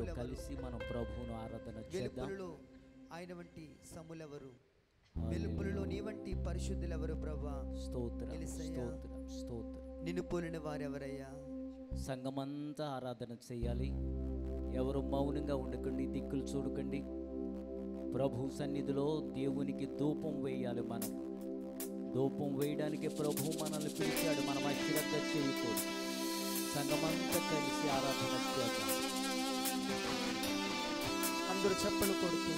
వారితో కలిసి మనం ప్రభువును ఆరాధన చేద్దాం. ఆయన వంటి సములెవరు, వెలుపులలో నీ వంటి పరిశుద్ధులెవరు ప్రభువా? స్తోత్రం స్తోత్రం స్తోత్రం. నిన్ను పోలిన వారెవరయ్యా? సంఘమంతా ఆరాధన చేయాలి. ఎవరు మౌనంగా ఉండకండి, దిక్కులు చూడకండి. ప్రభు సన్నిధిలో దేవునికి ధూపం వేయాలి. మనం ధూపం వేయడానికి ప్రభు మనల్ని పిలిచాడు. మనం అశ్రద్ధ చేయకూడదు. సంఘమంతా కలిసి ఆరాధన చేద్దాం. అందరూ చప్పలు కొడుతూ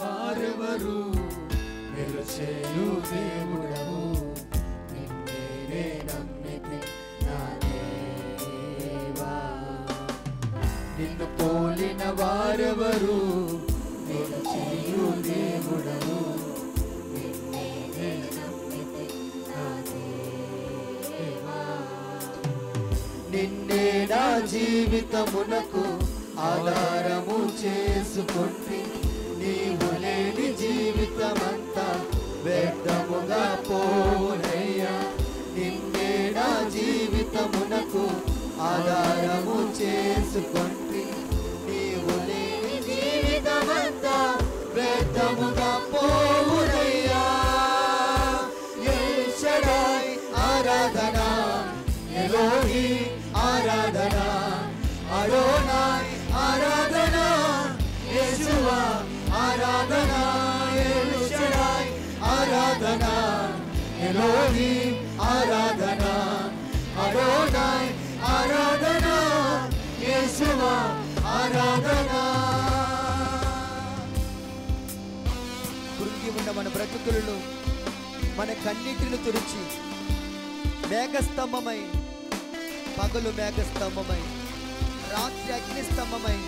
వారెవరు, నిలుచేయు దేవుడవు, నిన్నే నమ్మితి నా దేవా. నిన్ను పోలిన వారెవరు, నిలుచేయు దేవుడవు, నిన్నే నమ్మితి నా దేవా. నిన్నే నా జీవితమునకు ఆధారము చేసుకుంటే నీవు లేని జీవితమంతా వ్యర్థముగా పోనయ్యా. నిన్నే నా జీవితమునకు ఆధారము చేసుకుంటే నీవు లేని జీవితమంతా వ్యర్థముగా పోవునయ్యా. ఎల్ షడాయ్ ఆరాధన, ఎలోహీ ఆరాధన, అడోనాయ్ ఆరాధన, యేషువా ఆరాధన, ఎల్ షడాయ్ ఆరాధన, ఎలోహీం ఆరాధన, అడోనాయ్ ఆరాధన, యేషువా ఆరాధన. కృంగి ఉన్న మన బ్రతుకులను మన కన్నీటిని తుడిచి మేఘస్తంభమై, పగలు మేఘస్తంభమై, రాత్రి అగ్నిస్తంభమై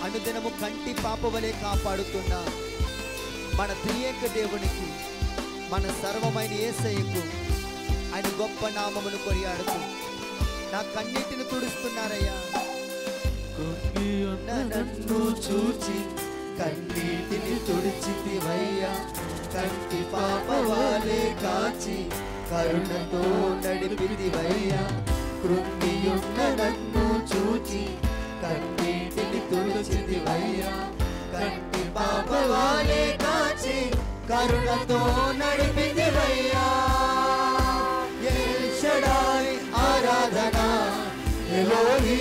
అనుదినము కంటి పాపవలే కాపాడుతున్న మన త్రియేక దేవునికి, మన సర్వమైన యేసయ్యకు ఆయన గొప్ప నామమును కొనియాడుతూ నా కన్నీటిని తుడుస్తున్నారయ్యా. నన్ను చూచి కన్నీటిని తుడిచితివయ్యా, కంటి పాపవాలే కాచి కరుణతో నడిపితివయ్యా. కృంగియున్న నన్ను చూచి కన్నీటిని తుడిచితివయ్యా, కంటి పాపవాలే కాచి కరుణతో నడిపితివయ్యా. ఎల్ షడాయ్ ఆరాధన, ఎలోహీ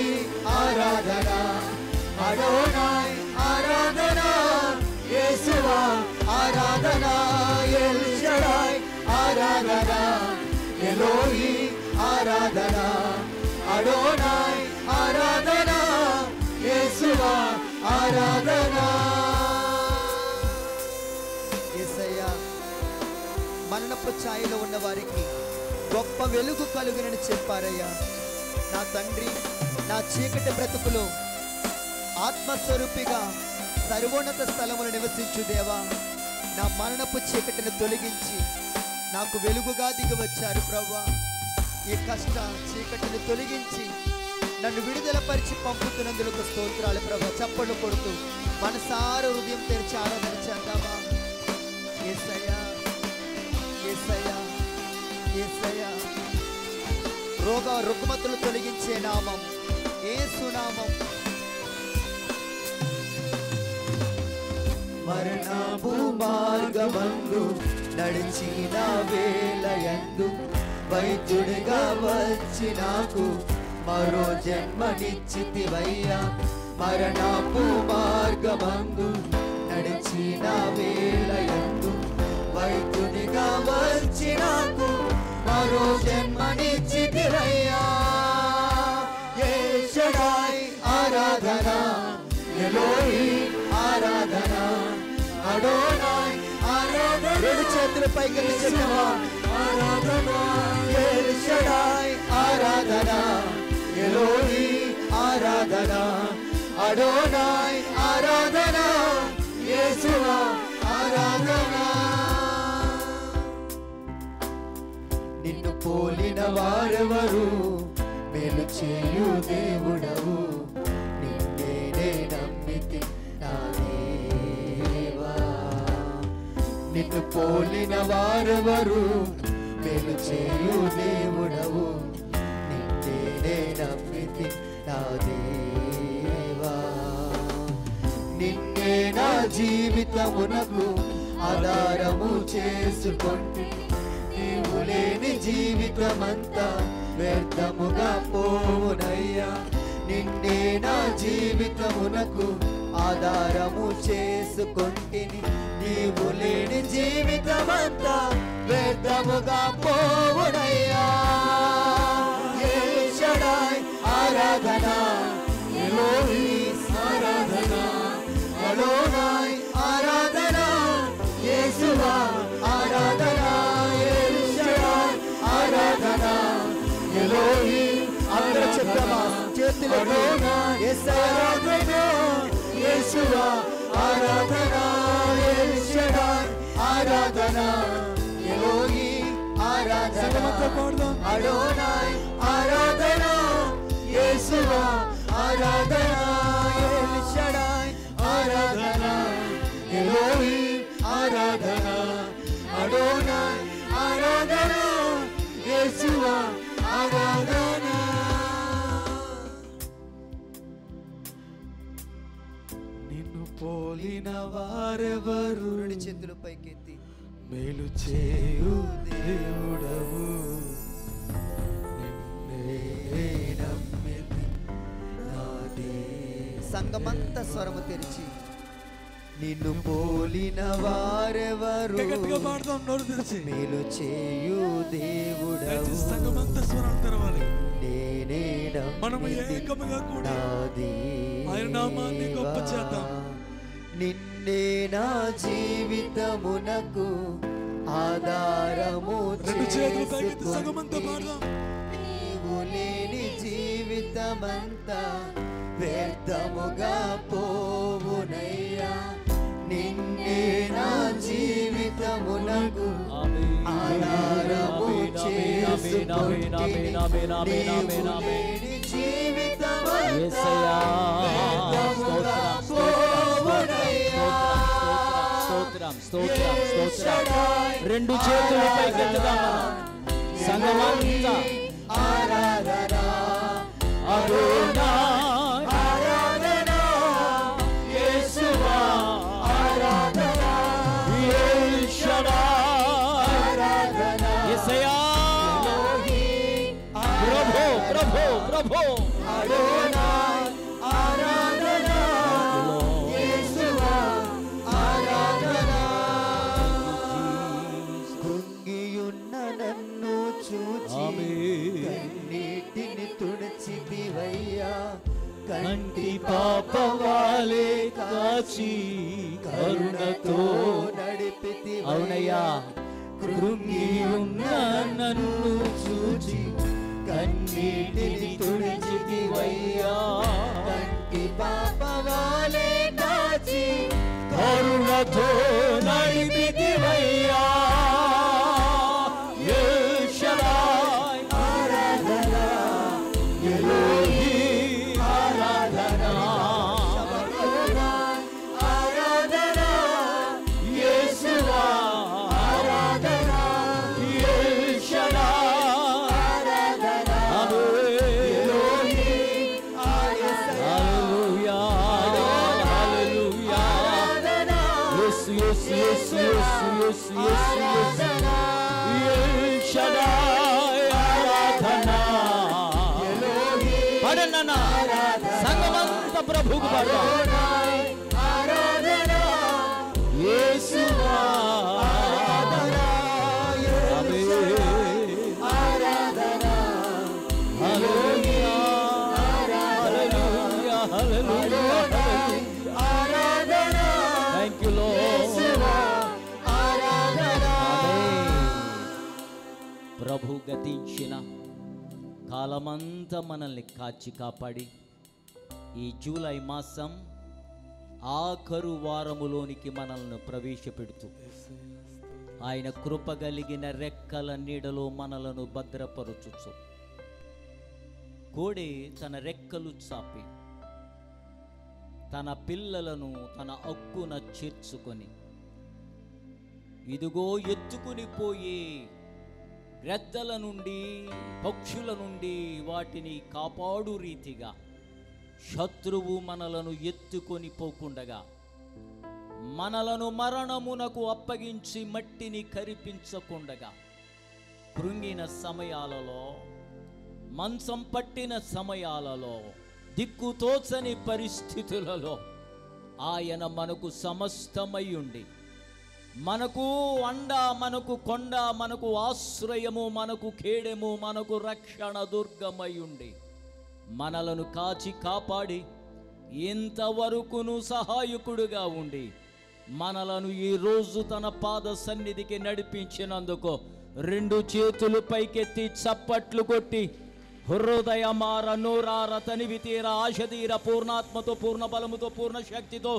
ఆరాధన, అడోనాయ్ ఆరాధన, యేషువా ఆరాధన. ఎల్ షడాయ్ ఆరాధన, ఎలోహీ ఆరాధన, అడోనాయ్ ఆరాధన, యేషువా ఆరాధన. యేసయ్యా, మరణపు ఛాయలో ఉన్న వారికి గొప్ప వెలుగు కలుగునని చెప్పారయ్యా. నా తండ్రి, నా చీకటి బ్రతుకులో ఆత్మస్వరూపిగా సర్వోన్నత స్థలములు నివసించు దేవా. నా మరణపు చీకటిని తొలగించి నాకు వెలుగుగా దిగి వచ్చారు ప్రభువా. ఈ కష్ట చీకటిని తొలగించి నన్ను విడుదలపరిచి పంపుతున్నందుకు స్తోత్రాలు ప్రభువా. చప్పట్లు కొడుతూ మనసార హృదయం తెరిచి ఆరాధన చేద్దామా. యేసయ్యా, యేసయ్యా, యేసయ్యా. రుగ్మతలు తొలగించే నామం యేసు నామం. మరణపు మార్గమందు నడిచిన వేళయందు వైద్యుడిగా వచ్చి నాకు మరో జన్మనిచ్చితివయ్యా. మరణపు మార్గమందు నడిచిన వేళయందు వైద్యుడిగా వచ్చి నాకు మరో జన్మనిచ్చితివయ్యా. ఎల్ షడాయ్ ఆరాధన, ఎలోహీ ఆరాధన, అడోనాయ్ ఆరాధన. రెండు చేతుల పైకి చెప్పవా ఆరాధన, ఎల్ షడాయ్ ఆరాధన, ఎలోహీ ఆరాధన, అడోనాయ్ ఆరాధన, యేషువా ఆరాధన. నిన్ను పోలిన వారెవరు, మేలు చేయు దేవుడవు, వారెవరు మేలు చేయు దేవుడవు నిన్నే నమ్మితి నా దేవా నిన్నే నా జీవితమునకు ఆధారము చేసుకొంటి నీవు లేని జీవితమంతా వ్యర్థముగా పోవునయ్యా నిన్నే నా జీవితమునకు ఆధారము చేసుకొంటిని నీవు లేని జీవితమంతా వ్యర్థముగా పోవునయ్యా ఎల్ షడాయ్ ఆరాధన ఎలోహీం ఆరాధన అడోనాయ్ ఆరాధన యేసువా ఆరాధన ఎల్ షడాయ్ ఆరాధన ఎలోహీం అందరూ చెప్తామా చేతులతో ఆరాధన యేసువా ఆరాధన ఎల్ షడాయ్ ఆరాధన ఎలోహీం ఆరాధన అడోనాయ్ ఆరాధన యేసువా ఆరాధన ఎల్ షడాయ్ ఆరాధన ఎలోహీం ఆరాధన అడోనాయ్ ఆరాధన యేసువా ఆరాధన నిన్ను పోలిన వారెవరు రెండు చేతులు పైకెత్తి మేలు చేయు దేవుడవు నిన్నే నమ్మితి నా దేవా సంగమంతా స్వరము తెరిచి నిన్ను పోలిన వారెవరు మేలు చేయు దేవుడవు సంగమంతా స్వరాలు తెరవాలి నేనే మనము నమ్మితి ఏకముగా కూడా నా ఆయన నామాన్ని గొప్ప దేవా చేద్దాం. నిన్నే నా జీవితమునకు ఆధారము రెండు చేతులు పైకెత్తి చేసుకొంటిని. సంగమంతా పాడదాం. నీవు లేని జీవితమంతా వ్యర్థముగా పోవునయ్యా నిన్నే నా జీవితమునకు ఆధారము చేసుకొంటిని. నీవు లేని జీవితమంతా యేసయ్యా వ్యర్థముగా స్తోత్రం స్తోత్రం స్తోత్రం రెండు చేతులు పైకెత్తుదాం మనం సంగమంతా ఆరాధన అడోనాయ్ ఆరాధన యేసువా ఆరాధన ఎల్ షడాయ్ ఆరాధన యేసయ్యా ప్రభు ప్రభు ప్రభు అడోనాయ్ ఆరాధన యేసువా ఆరాధన కృంగియున్న నన్ను చూచి కన్నీటిని తుడిచితివయ్యా కంటి పాపవాలే కాచి కరుణతో నడిపితి అవునయ్యా కృంగి ఉన్న నన్ను చూచి కన్నీటిని తుడిచితివయ్యా కంటి పాపవాలే కాచి కరుణతో నడిపితివయ్యా ఎల్ షడాయ్ ఆరాధన ఎలోహీం ఆరాధన ఆరాధన యేసువా ఆరాధన ఎల్ షడాయ్ ఆరాధన ఎలోహీం హల్లెలూయా హల్లెలూయా యేసు యేసు యేసు యేసు యేసు యేసు ఎల్ షడాయ్ ఆరాధన పడనన్న సంగమంతా ప్రభువుకు పాడదాం ఆరాధన యేసువా ఆమేన్ ఆరాధన హల్లెలూయా హల్లెలూయా హల్లెలూయా ఆరాధన థాంక్ యూ లార్డ్ ఆరాధన ప్రభు గతించిన కాలమంతా మనల్ని కాచి కాపాడి ఈ జూలై మాసం ఆఖరు వారములోనికి మనల్ని ప్రవేశపెడుతూ ఆయన కృప కలిగిన రెక్కల నీడలో మనలను భద్రపరచుచు కోడి తన రెక్కలు చాపి తన పిల్లలను తన హక్కున చేర్చుకొని ఇదిగో ఎత్తుకుని పోయే గ్రద్దల నుండి, పక్షుల నుండి వాటిని కాపాడు రీతిగా శత్రువు మనలను ఎత్తుకొని పోకుండగా, మనలను మరణమునకు అప్పగించి మట్టిని కరిపించకుండగా, కృంగిన సమయాలలో, మంచం పట్టిన సమయాలలో, దిక్కుతోచని పరిస్థితులలో ఆయన మనకు సమస్తమై ఉండి, మనకు అండ, మనకు కొండ, మనకు ఆశ్రయము, మనకు కేడెము, మనకు రక్షణ దుర్గమై ఉండి మనలను కాచి కాపాడి ఇంతవరకును సహాయకుడుగా ఉండి మనలను ఈరోజు తన పాద సన్నిధికి నడిపించినందుకు 2 చేతులు పైకెత్తి చప్పట్లు కొట్టి హృదయమార, నోరార, తనివి తీర, ఆశ తీర, పూర్ణాత్మతో, పూర్ణ బలముతో, పూర్ణ శక్తితో,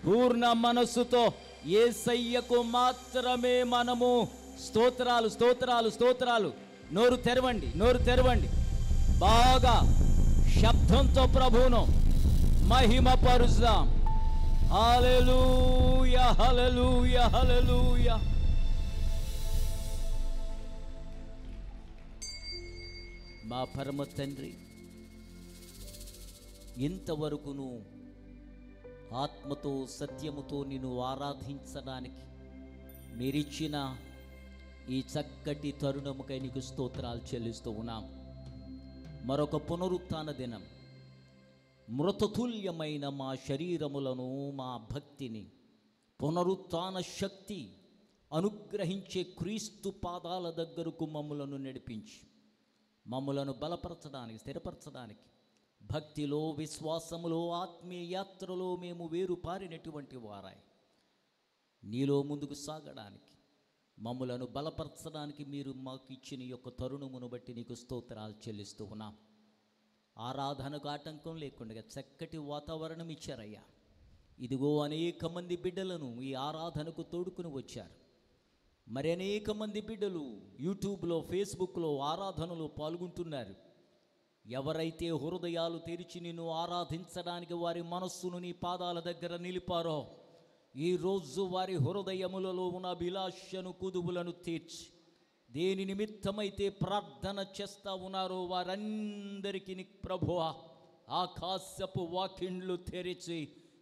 పూర్ణ మనస్సుతో యేసయ్యకు మాత్రమే మనము స్తోత్రాలు, స్తోత్రాలు, స్తోత్రాలు. నోరు తెరవండి, నోరు తెరవండి. బాగా శబ్దంతో ప్రభువును మహిమపరుస్తాం. హల్లెలూయా, హల్లెలూయా, హల్లెలూయా. మా పరమ తండ్రి, ఇంతవరకును ఆత్మతో సత్యముతో నిన్ను ఆరాధించడానికి మీరిచ్చిన ఈ చక్కటి తరుణముకై నీకు స్తోత్రాలు చెల్లిస్తూ ఉన్నాం. మరొక పునరుత్థాన దినం, మృతతుల్యమైన మా శరీరములను, మా భక్తిని, పునరుత్థాన శక్తి అనుగ్రహించే క్రీస్తు పాదాల దగ్గరకు మమ్ములను నడిపించి మమ్ములను బలపరచడానికి, స్థిరపరచడానికి, భక్తిలో, విశ్వాసములో, ఆత్మీయ యాత్రలో మేము వేరుపారినటువంటి వారాయి నీలో ముందుకు సాగడానికి, మమ్ములను బలపరచడానికి మీరు మాకు ఇచ్చిన యొక్క తరుణమును బట్టి నీకు స్తోత్రాలు చెల్లిస్తూ ఉన్నాం. ఆరాధనకు ఆటంకం లేకుండా చక్కటి వాతావరణం ఇచ్చారయ్యా. ఇదిగో అనేక మంది బిడ్డలను ఈ ఆరాధనకు తోడుకుని వచ్చారు. మరి అనేక మంది బిడ్డలు యూట్యూబ్లో, ఫేస్బుక్లో ఆరాధనలో పాల్గొంటున్నారు. ఎవరైతే హృదయాలు తెరిచి నిన్ను ఆరాధించడానికి వారి మనస్సును నీ పాదాల దగ్గర నిలిపారో, ఈరోజు వారి హృదయములలో ఉన్న అభిలాషను, కుదువులను తీర్చి, దేని నిమిత్తమైతే ప్రార్థన చేస్తూ ఉన్నారో వారందరికీ ప్రభువా ఆకాశపు వాకిండ్లు తెరిచి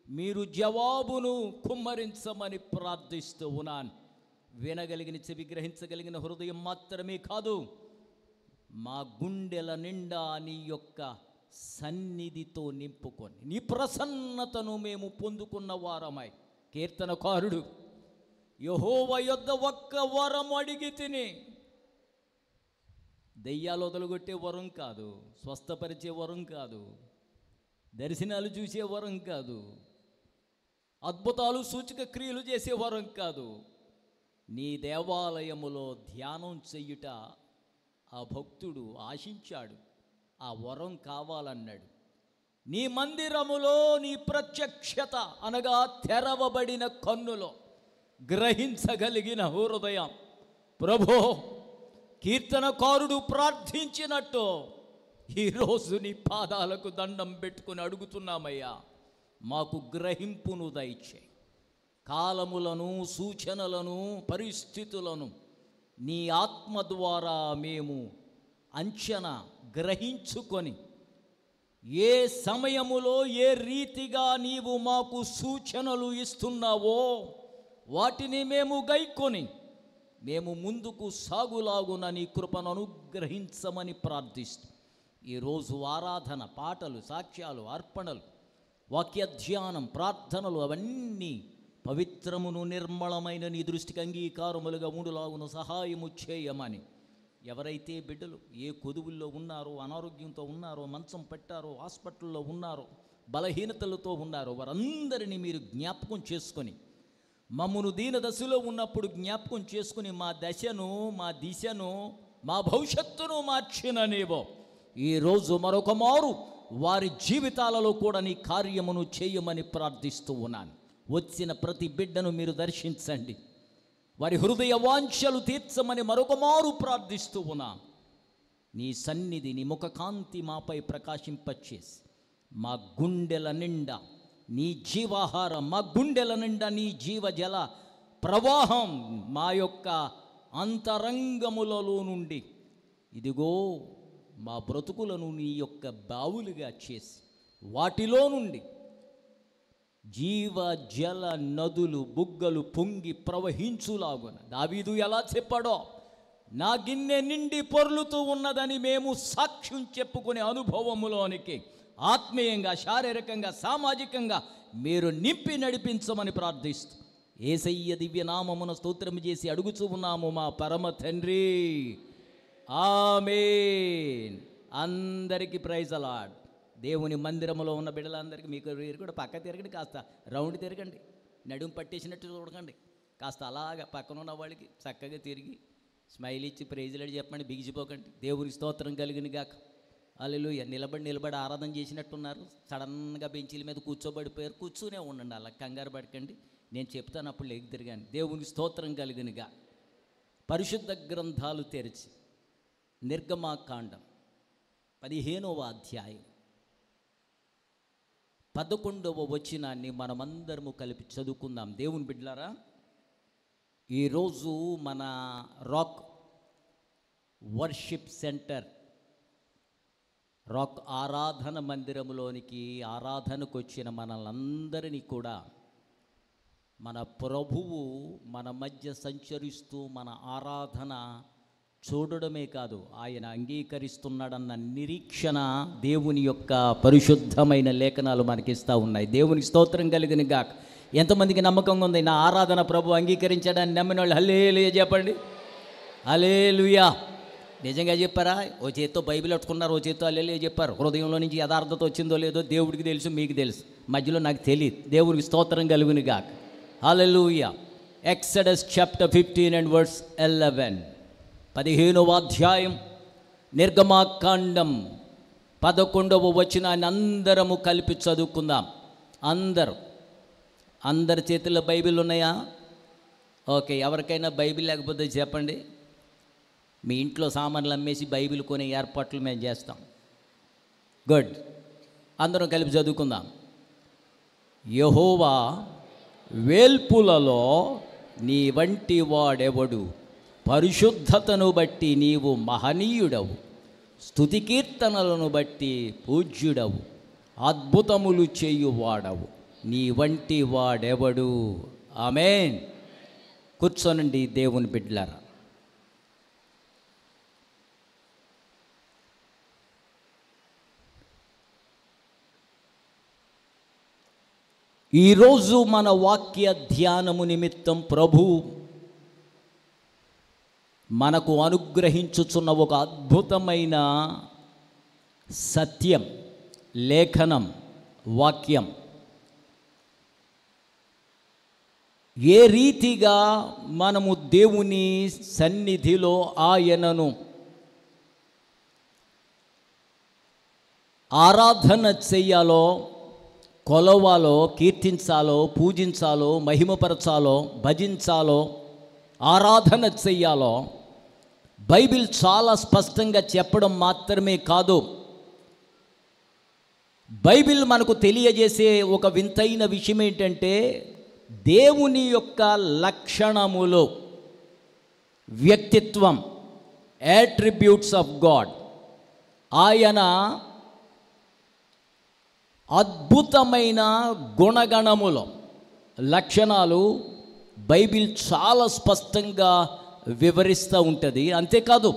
మీరు జవాబును కుమ్మరించమని ప్రార్థిస్తూ ఉన్నాను. వినగలిగిన చెవి, గ్రహించగలిగిన హృదయం మాత్రమే కాదు, మా గుండెల నిండా నీ యొక్క సన్నిధితో నింపుకొని నీ ప్రసన్నతను మేము పొందుకున్న వారమై, కీర్తనకారుడు యెహోవా యొద్ద ఒక్క వరం అడిగి తిని, దెయ్యాలు వదలగొట్టే వరం కాదు, స్వస్థపరిచే వరం కాదు, దర్శనాలు చూసే వరం కాదు, అద్భుతాలు సూచక క్రియలు చేసే వరం కాదు, నీ దేవాలయములో ధ్యానం చెయ్యుట ఆ భక్తుడు ఆశించాడు. ఆ వరం కావాలన్నాడు. నీ మందిరములో నీ ప్రత్యక్షత అనగా తెరవబడిన కన్నులో గ్రహించగలిగిన హృదయం, ప్రభో కీర్తనకారుడు ప్రార్థించినట్టు ఈరోజు నీ పాదాలకు దండం పెట్టుకుని అడుగుతున్నామయ్యా, మాకు గ్రహింపును దయచేయి. కాలములను, సూచనలను, పరిస్థితులను నీ ఆత్మ ద్వారా మేము అంచనా గ్రహించుకొని ఏ సమయములో ఏ రీతిగా నీవు మాకు సూచనలు ఇస్తున్నావో వాటిని మేము గైకొని మేము ముందుకు సాగులాగున నీ కృపను అనుగ్రహించమని ప్రార్థిస్తూ ఈరోజు ఆరాధన, పాటలు, సాక్ష్యాలు, అర్పణలు, వాక్య ధ్యానం, ప్రార్థనలు అవన్నీ పవిత్రమును నిర్మలమైన నీ దృష్టికి అంగీకారములుగా ఉండులాగున సహాయము చేయమని, ఎవరైతే బిడ్డలు ఏ కొదువుల్లో ఉన్నారో, అనారోగ్యంతో ఉన్నారో, మంచం పెట్టారో, హాస్పిటల్లో ఉన్నారో, బలహీనతలతో ఉన్నారో వారందరినీ మీరు జ్ఞాపకం చేసుకొని, మమ్మను దీన దశలో ఉన్నప్పుడు జ్ఞాపకం చేసుకుని మా దశను, మా దిశను, మా భవిష్యత్తును మార్చిన నీవో ఈరోజు మరొక మారు వారి జీవితాలలో కూడా నీ కార్యమును చేయమని ప్రార్థిస్తూ ఉన్నాను. వచ్చిన ప్రతి బిడ్డను మీరు దర్శించండి, వారి హృదయ వాంఛలు తీర్చమని మరొక మారు ప్రార్థిస్తూ ఉన్నా. నీ సన్నిధి, నీ ముఖకాంతి మాపై ప్రకాశింపచేసి మా గుండెల నిండా నీ జీవాహారం, మా గుండెల నిండా నీ జీవజల ప్రవాహం మా యొక్క అంతరంగములలో నుండి ఇదిగో మా బ్రతుకులను నీ యొక్క బావులుగా చేసి వాటిలో నుండి జీవ జల నదులు బుగ్గలు పొంగి ప్రవహించులాగున దావీదు ఎలా చెప్పాడో, నా గిన్నె నిండి పొర్లుతూ ఉన్నదని మేము సాక్ష్యం చెప్పుకునే అనుభవములోనికి ఆత్మీయంగా, శారీరకంగా, సామాజికంగా మీరు నింపి నడిపించమని ప్రార్థిస్తూ యేసయ్య దివ్యనామమున స్తోత్రం చేసి అడుగుచూ ఉన్నాము మా పరమ తండ్రి. ఆమేన్. అందరికీ ప్రైజ్ అలాడ్. దేవుని మందిరంలో ఉన్న బిడ్డలందరికీ మీకు కూడా పక్క తిరగండి, కాస్త రౌండ్ తిరగండి, నడుము పట్టేసినట్టు చూడకండి, కాస్త అలాగ పక్కన ఉన్న వాళ్ళకి చక్కగా తిరిగి స్మైల్ ఇచ్చి ప్రైజ్లాడి చెప్పండి, బిగిసిపోకండి. దేవుని స్తోత్రం కలిగిన గాక. హల్లెలూయా. నిలబడి ఆరాధన చేసినట్టున్నారు, సడన్గా బెంచీల మీద కూర్చోబడిపోయారు, కూర్చునే ఉండండి, అలా కంగారు పడకండి, నేను చెప్తాను అప్పుడు లేకి తిరగాను. దేవుని స్తోత్రం కలిగినగా. పరిశుద్ధ గ్రంథాలు తెరిచి నిర్గమాకాండం 15వ అధ్యాయం 11వ వచనాన్ని మనమందరము కలిపి చదువుకుందాం. దేవుని బిడ్డలారా, ఈరోజు మన రాక్ వర్షిప్ సెంటర్, రాక్ ఆరాధన మందిరంలోనికి ఆరాధనకు వచ్చిన మనలందరినీ కూడా మన ప్రభువు మన మధ్య సంచరిస్తూ మన ఆరాధన చూడడమే కాదు, ఆయన అంగీకరిస్తున్నాడన్న నిరీక్షణ దేవుని యొక్క పరిశుద్ధమైన లేఖనాలు మనకిస్తూ ఉన్నాయి. దేవునికి స్తోత్రం కలిగిన గాక. ఎంతమందికి నమ్మకంగా ఉంది నా ఆరాధన ప్రభు అంగీకరించాడని నమ్మిన వాళ్ళు హల్లెలూయా చెప్పండి. హల్లెలూయా. నిజంగా చెప్పారా? ఓ చేత్తో బైబిల్ పట్టుకున్నారు, ఓ చేత్తో హల్లెలూయా చెప్పారు. హృదయంలో నుంచి యథార్థత వచ్చిందో లేదో దేవుడికి తెలుసు, మీకు తెలుసు, మధ్యలో నాకు తెలియదు. దేవునికి స్తోత్రం కలుగును గాక. Hallelujah. Exodus chapter 15 and verse 11. 15వ అధ్యాయం నిర్గమాకాండం 11వ వచనాన్ని అందరము కలిపి చదువుకుందాం. అందరి చేతుల్లో బైబిల్ ఉన్నాయా? ఓకే. ఎవరికైనా బైబిల్ లేకపోతే చెప్పండి, మీ ఇంట్లో సామాన్లు అమ్మేసి బైబిల్ కొనే ఏర్పాట్లు మేము చేస్తాం. గుడ్. అందరం కలిపి చదువుకుందాం. యెహోవా వేల్పులలో నీ వంటి వాడెవడు, పరిశుద్ధతను బట్టి నీవు మహనీయుడవు, స్తుతి కీర్తనలను బట్టి పూజ్యుడవు, అద్భుతములు చేయువాడవు, నీ వంటి వాడెవడు. ఆమేన్. కూర్చోనండి దేవుని బిడ్డలారా. ఈరోజు మన వాక్య ధ్యానము నిమిత్తం ప్రభు మనకు అనుగ్రహించుచున్న ఒక అద్భుతమైన సత్యం, లేఖనం, వాక్యం. ఏ రీతిగా మనము దేవుని సన్నిధిలో ఆయనను ఆరాధన చెయ్యాలో, కొలవాలో, కీర్తించాలో, పూజించాలో, మహిమపరచాలో, భజించాలో, ఆరాధన చెయ్యాలో బైబిల్ చాలా స్పష్టంగా చెప్పడం మాత్రమే కాదు, బైబిల్ మనకు తెలియజేసే ఒక వింతైన విషయం ఏంటంటే దేవుని యొక్క లక్షణములు, వ్యక్తిత్వం, యాట్రిబ్యూట్స్ ఆఫ్ గాడ్, ఆయన అద్భుతమైన గుణగణములు, లక్షణాలు బైబిల్ చాలా స్పష్టంగా వివరిస్తూ ఉంటుంది. అంతేకాదు,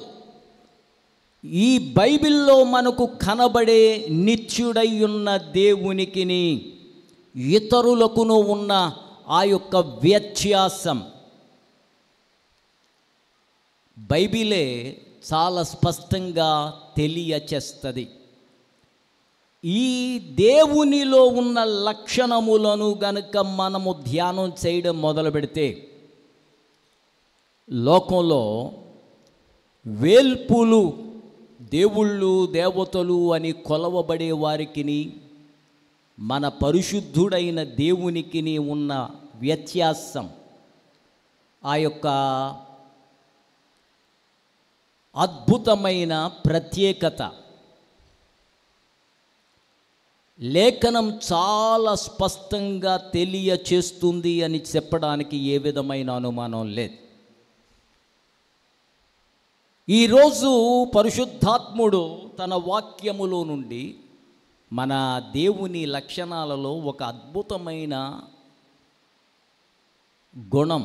ఈ బైబిల్లో మనకు కనబడే నిత్యుడై ఉన్న దేవునికిని ఇతరులకును ఉన్న ఆ యొక్క వ్యత్యాసం బైబిలే చాలా స్పష్టంగా తెలియచేస్తుంది. ఈ దేవునిలో ఉన్న లక్షణములను గనుక మనము ధ్యానం చేయడం మొదలు పెడితే, లోకంలో వేల్పులు, దేవుళ్ళు, దేవతలు అని కొలవబడే వారికిని మన పరిశుద్ధుడైన దేవునికిని ఉన్న వ్యత్యాసం, ఆ యొక్క అద్భుతమైన ప్రత్యేకత లేఖనం చాలా స్పష్టంగా తెలియచేస్తుంది అని చెప్పడానికి ఏ విధమైన అనుమానం లేదు. ఈరోజు పరిశుద్ధాత్ముడు తన వాక్యములో నుండి మన దేవుని లక్షణాలలో ఒక అద్భుతమైన గుణం,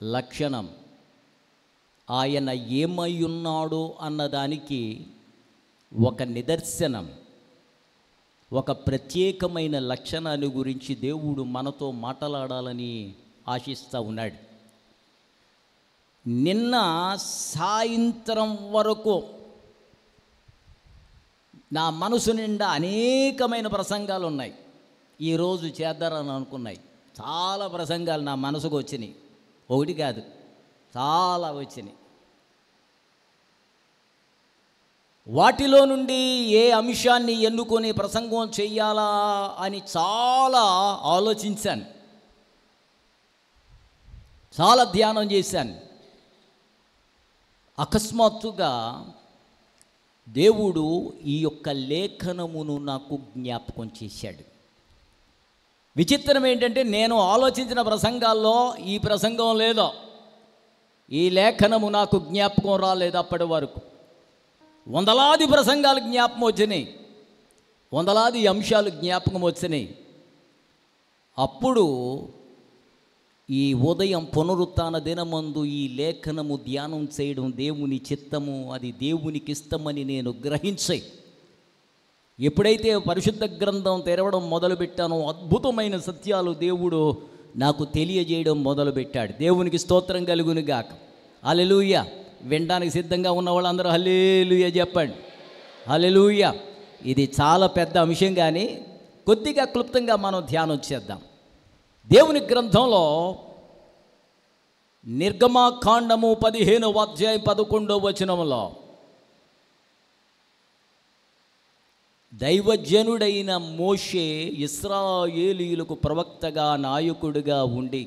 లక్షణం, ఆయన ఏమై ఉన్నాడో అన్నదానికి ఒక నిదర్శనం, ఒక ప్రత్యేకమైన లక్షణాన్ని గురించి దేవుడు మనతో మాట్లాడాలని ఆశిస్తూ ఉన్నాడు. నిన్న సాయంత్రం వరకు నా మనసు నిండా అనేకమైన ప్రసంగాలు ఉన్నాయి. ఈరోజు చేద్దారని అనుకున్నాయి. చాలా ప్రసంగాలు నా మనసుకు వచ్చినాయి. ఒకటి కాదు, చాలా వచ్చినాయి. వాటిలో నుండి ఏ అంశాన్ని ఎన్నుకొని ప్రసంగం చెయ్యాలా అని చాలా ఆలోచించాను, చాలా ధ్యానం చేశాను. అకస్మాత్తుగా దేవుడు ఈ యొక్క లేఖనమును నాకు జ్ఞాపకం చేశాడు. విచిత్రం ఏంటంటే, నేను ఆలోచించిన ప్రసంగాల్లో ఈ ప్రసంగం లేదో, ఈ లేఖనము నాకు జ్ఞాపకం రాలేదు. అప్పటి వరకు వందలాది ప్రసంగాలు జ్ఞాపకం వచ్చినాయి, వందలాది అంశాలు జ్ఞాపకం వచ్చినాయి. అప్పుడు ఈ ఉదయం పునరుత్థాన దినమందు ఈ లేఖనము ధ్యానం చేయడం దేవుని చిత్తము, అది దేవునికి ఇష్టమని నేను గ్రహించాయి. ఎప్పుడైతే పరిశుద్ధ గ్రంథం తెరవడం మొదలుపెట్టానో అద్భుతమైన సత్యాలు దేవుడు నాకు తెలియజేయడం మొదలుపెట్టాడు. దేవునికి స్తోత్రం కలుగునుగాక. హల్లెలూయా. వినడానికి సిద్ధంగా ఉన్న వాళ్ళందరూ హల్లెలూయా చెప్పండి. హల్లెలూయా. ఇది చాలా పెద్ద అంశం, కానీ కొద్దిగా క్లుప్తంగా మనం ధ్యానం చేద్దాం. దేవుని గ్రంథంలో నిర్గమకాండము 15వ అధ్యాయం 11వ వచనంలో దైవజనుడైన మోషే ఇశ్రాయేలీయులకు ప్రవక్తగా, నాయకుడిగా ఉండి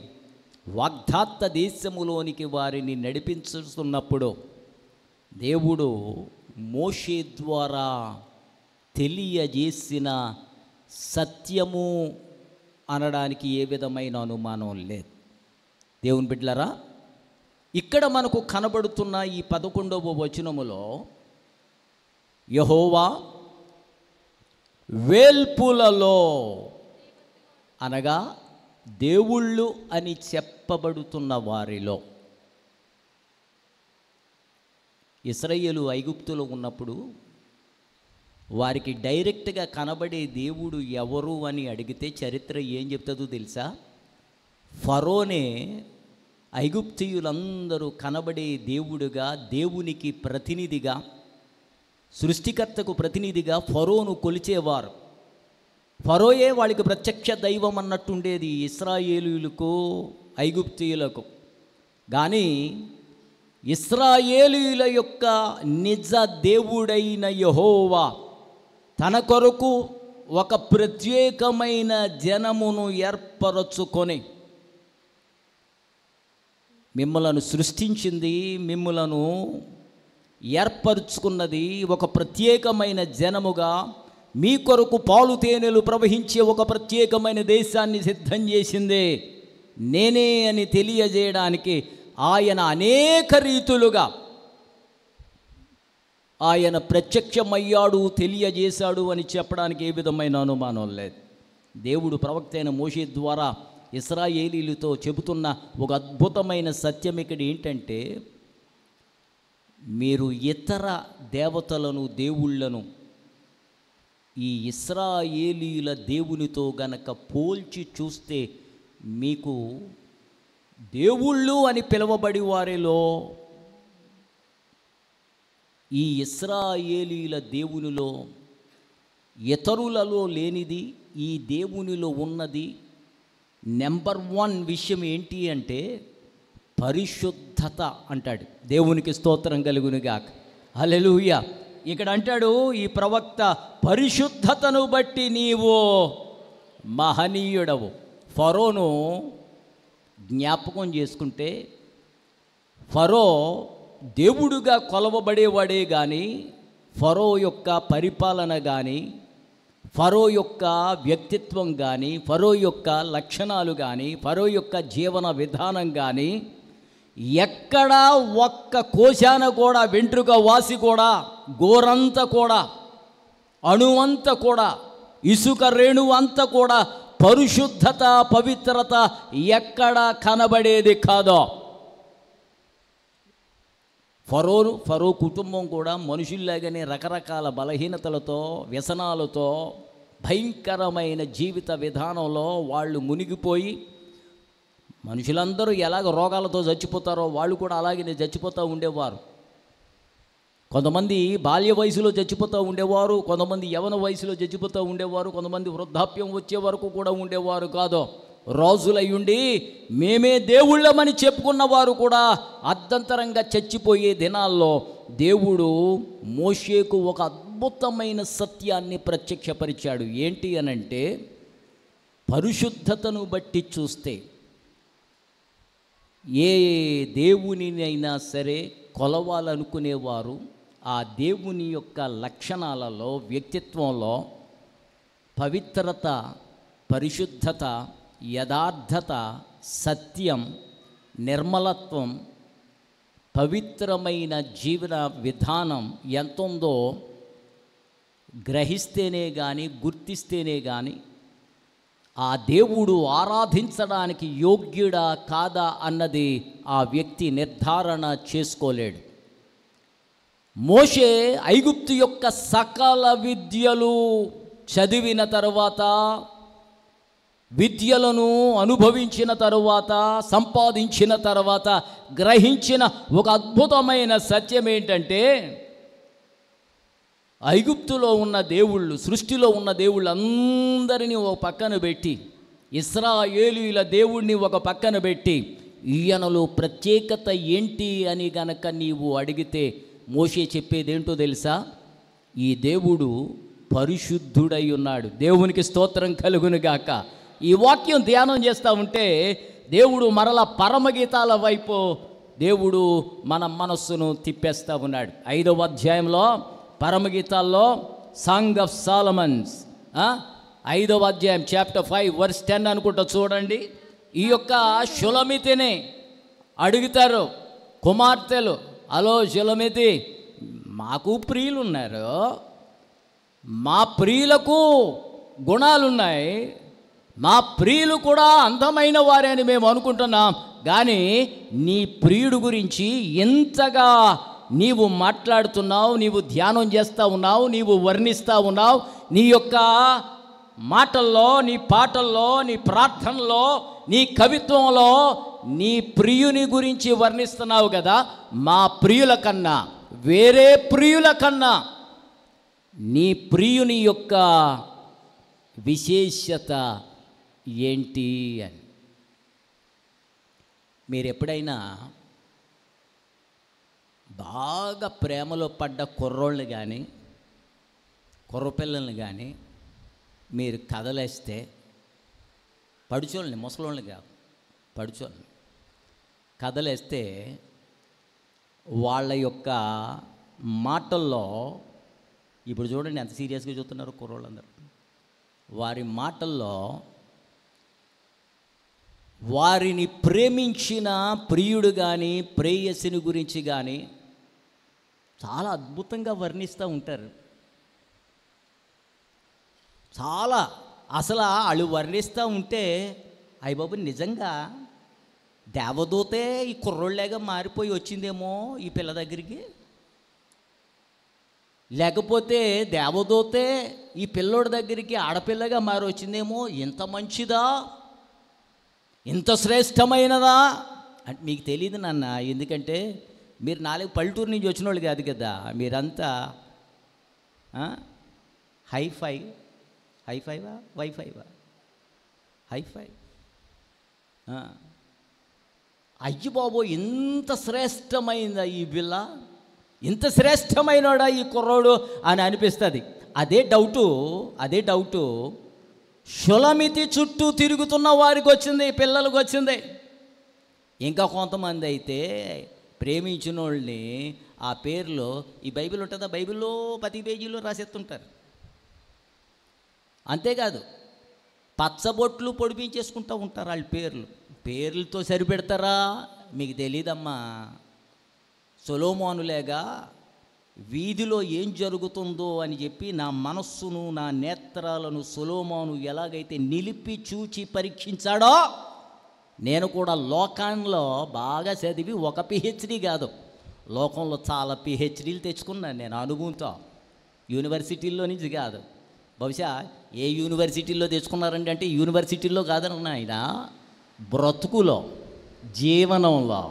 వాగ్దాత్త దేశములోనికి వారిని నడిపించుతున్నప్పుడు దేవుడు మోషే ద్వారా తెలియజేసిన సత్యము అనడానికి ఏ విధమైన అనుమానం లేదు. దేవుని బిడ్డలారా, ఇక్కడ మనకు కనబడుతున్న ఈ 11వ వచనములో యెహోవా వేల్పులలో అనగా దేవుళ్ళు అని చెప్పబడుతున్న వారిలో, ఇశ్రాయేలు ఐగుప్తులో ఉన్నప్పుడు వారికి డైరెక్ట్గా కనబడే దేవుడు ఎవరు అని అడిగితే చరిత్ర ఏం చెప్తుందో తెలుసా? ఫరోనే ఐగుప్తీయులందరూ కనబడే దేవుడుగా, దేవునికి ప్రతినిధిగా, సృష్టికర్తకు ప్రతినిధిగా ఫరోను కొలిచేవారు. ఫరోయే వాళ్ళకి ప్రత్యక్ష దైవం అన్నట్టుండేది ఇశ్రాయేలీయులకు, ఐగుప్తీయులకు. కానీ ఇశ్రాయేలీయుల యొక్క నిజ దేవుడైన యెహోవా తన కొరకు ఒక ప్రత్యేకమైన జనమును ఏర్పరచుకొని మిమ్మలను సృష్టించింది, మిమ్మలను ఏర్పరచుకున్నది ఒక ప్రత్యేకమైన జనముగా, మీ కొరకు పాలు తేనెలు ప్రవహించే ఒక ప్రత్యేకమైన దేశాన్ని సిద్ధం చేసిందే నేనే అని తెలియజేయడానికి ఆయన అనేక రీతులుగా ఆయన ప్రత్యక్షమయ్యాడు, తెలియజేశాడు అని చెప్పడానికి ఏ విధమైన అనుమానం లేదు. దేవుడు ప్రవక్త అయిన మోషే ద్వారా ఇశ్రాయేలీయులతో చెబుతున్న ఒక అద్భుతమైన సత్యం ఇక్కడ ఏంటంటే, మీరు ఇతర దేవతలను, దేవుళ్లను ఈ ఇశ్రాయేలీయుల దేవునితో గనక పోల్చి చూస్తే మీకు దేవుళ్ళు అని పిలువబడి వారిలో ఈ ఇశ్రాయేలీయుల దేవునిలో ఇతరులలో లేనిది ఈ దేవునిలో ఉన్నది నెంబర్ 1 విషయం ఏంటి అంటే పరిశుద్ధత అంటాడు. దేవునికి స్తోత్రం కలుగునుగాక. హల్లెలూయా. ఇక్కడ అంటాడు ఈ ప్రవక్త, పరిశుద్ధతను బట్టి నీవు మహనీయుడవు. ఫరోను జ్ఞాపకం చేసుకుంటే, ఫరో దేవుడుగా కొలవబడేవాడే కానీ ఫరో యొక్క పరిపాలన కానీ, ఫరో యొక్క వ్యక్తిత్వం కానీ, ఫరో యొక్క లక్షణాలు కానీ, ఫరో యొక్క జీవన విధానం కానీ ఎక్కడా ఒక్క కోశాన కూడా, వెంట్రుక వాసి కూడా, గోరంత కూడా, అణువంత కూడా, ఇసుక రేణువు అంత కూడా పరిశుద్ధత, పవిత్రత ఎక్కడ కనబడేది కాదో. ఫరో కుటుంబం కూడా మనుషుల్లాగానే రకరకాల బలహీనతలతో, వ్యసనాలతో, భయంకరమైన జీవిత విధానంలో వాళ్ళు మునిగిపోయి, మనుషులందరూ ఎలాగ రోగాలతో చచ్చిపోతారో వాళ్ళు కూడా అలాగే చచ్చిపోతూ ఉండేవారు. కొంతమంది బాల్య వయసులో చచ్చిపోతూ ఉండేవారు, కొంతమంది యవన వయసులో చచ్చిపోతూ ఉండేవారు, కొంతమంది వృద్ధాప్యం వచ్చే వరకు కూడా ఉండేవారు కాదు. రాజులయ్యుండి మేమే దేవుళ్ళమని చెప్పుకున్నవారు కూడా అర్ధంతరంగా చచ్చిపోయే దినాల్లో దేవుడు మోషేకు ఒక అద్భుతమైన సత్యాన్ని ప్రత్యక్షపరిచాడు. ఏంటి అనంటే, పరిశుద్ధతను బట్టి చూస్తే ఏ దేవునినైనా సరే కొలవాలనుకునేవారు ఆ దేవుని యొక్క లక్షణాలలో, వ్యక్తిత్వంలో పవిత్రత, పరిశుద్ధత, యథార్థత, సత్యం, నిర్మలత్వం, పవిత్రమైన జీవన విధానం ఎంత ఉందో గ్రహిస్తేనే కానీ, గుర్తిస్తేనే కానీ ఆ దేవుడు ఆరాధించడానికి యోగ్యుడా కాదా అన్నది ఆ వ్యక్తి నిర్ధారణ చేసుకోలేడు. మోషే ఐగుప్తు యొక్క సకల విద్యలు చదివిన తరువాత, విద్యలను అనుభవించిన తరువాత, సంపాదించిన తర్వాత గ్రహించిన ఒక అద్భుతమైన సత్యం ఏంటంటే, ఐగుప్తులో ఉన్న దేవుళ్ళు, సృష్టిలో ఉన్న దేవుళ్ళు అందరినీ ఒక పక్కన పెట్టి, ఇశ్రాయేలీయుల దేవుడిని ఒక పక్కన పెట్టి, ఈయనలో ప్రత్యేకత ఏంటి అని గనక నీవు అడిగితే మోషే చెప్పేదేంటో తెలుసా? ఈ దేవుడు పరిశుద్ధుడై ఉన్నాడు. దేవునికి స్తోత్రం కలుగును గాక. ఈ వాక్యం ధ్యానం చేస్తూ ఉంటే దేవుడు మరలా పరమగీతాల వైపు దేవుడు మన మనస్సును తిప్పేస్తూ ఉన్నాడు. 5వ అధ్యాయంలో పరమగీతాల్లో సాంగ్ ఆఫ్ సాలమన్స్, 5వ అధ్యాయం చాప్టర్ 5 వర్స్ 10 అనుకుంటా చూడండి. ఈ యొక్క షులమితిని అడుగుతారు కుమార్తెలు, హలో షులమితి, మాకు ప్రియులు ఉన్నారు, మా ప్రియులకు గుణాలున్నాయి, మా ప్రియులు కూడా అందమైన వారే అని మేము అనుకుంటున్నాం, కానీ నీ ప్రియుడు గురించి ఎంతగా నీవు మాట్లాడుతున్నావు, నీవు ధ్యానం చేస్తూ ఉన్నావు, నీవు వర్ణిస్తూ ఉన్నావు, నీ యొక్క మాటల్లో, నీ పాటల్లో, నీ ప్రార్థనలో, నీ కవిత్వంలో నీ ప్రియుని గురించి వర్ణిస్తున్నావు కదా, మా ప్రియుల కన్నా, వేరే ప్రియుల కన్నా నీ ప్రియుని యొక్క విశేషత ఏంటి అని. మీరు ఎప్పుడైనా బాగా ప్రేమలో పడ్డ కుర్రోళ్ళని కానీ, కుర్రపిల్లల్ని కానీ మీరు కదలేస్తే, పడుచోళ్ళని, ముసలోళ్ళని కాదు, పడుచోళ్ళని కదలేస్తే వాళ్ళ యొక్క మాటల్లో, ఇప్పుడు చూడండి ఎంత సీరియస్గా చూస్తున్నారు కుర్రోళ్ళందరూ, వారి మాటల్లో వారిని ప్రేమించిన ప్రియుడు కానీ, ప్రేయసిని గురించి కానీ చాలా అద్భుతంగా వర్ణిస్తూ ఉంటారు. చాలా అసలు వాళ్ళు వర్ణిస్తూ ఉంటే, అయ్య బాబు నిజంగా దేవదూతే ఈ కుర్రోళ్ళేగా మారిపోయి వచ్చిందేమో ఈ పిల్ల దగ్గరికి, లేకపోతే దేవదూతే ఈ పిల్లోడి దగ్గరికి ఆడపిల్లగా మారి వచ్చిందేమో, ఇంత మంచిదా, ఇంత శ్రేష్టమైనదా అంటే మీకు తెలియదు నాన్న. ఎందుకంటే మీరు 4 పల్లెటూరు నుంచి వచ్చిన వాళ్ళు కాదు కదా, మీరంతా హైఫైవా వైఫైవా హైఫై. అయ్యి బాబో ఇంత శ్రేష్టమైందా ఈ పిల్ల, ఇంత శ్రేష్టమైనడా ఈ కుర్రోడు అని అనిపిస్తుంది. అదే డౌటు షులమితి చుట్టూ తిరుగుతున్న వారికి వచ్చింది, పిల్లలకు వచ్చింది. ఇంకా కొంతమంది అయితే ప్రేమించిన వాళ్ళని ఆ పేర్లో, ఈ బైబిల్ ఉంటుందా, బైబిల్లో ప్రతి పేజీలో రాసేస్తుంటారు. అంతేకాదు పచ్చబొట్లు పొడిపించేసుకుంటూ ఉంటారు వాళ్ళ పేర్లతో సరిపెడతారా మీకు తెలీదమ్మా. సొలొమోనులేగా వీధిలో ఏం జరుగుతుందో అని చెప్పి నా మనస్సును నా నేత్రాలను సొలొమోను ఎలాగైతే నిలిపి చూచి పరీక్షించాడో నేను కూడా లోకంలో బాగా చదివి ఒక పిహెచ్డి కాదు, లోకంలో చాలా పిహెచ్డీలు తెచ్చుకున్నాను నేను అనుభవంతో. యూనివర్సిటీల్లో నుంచి కాదు, బహుశా ఏ యూనివర్సిటీల్లో తెచ్చుకున్నారండి అంటే యూనివర్సిటీల్లో కాదన్న ఆయన బ్రతుకులో, జీవనంలో,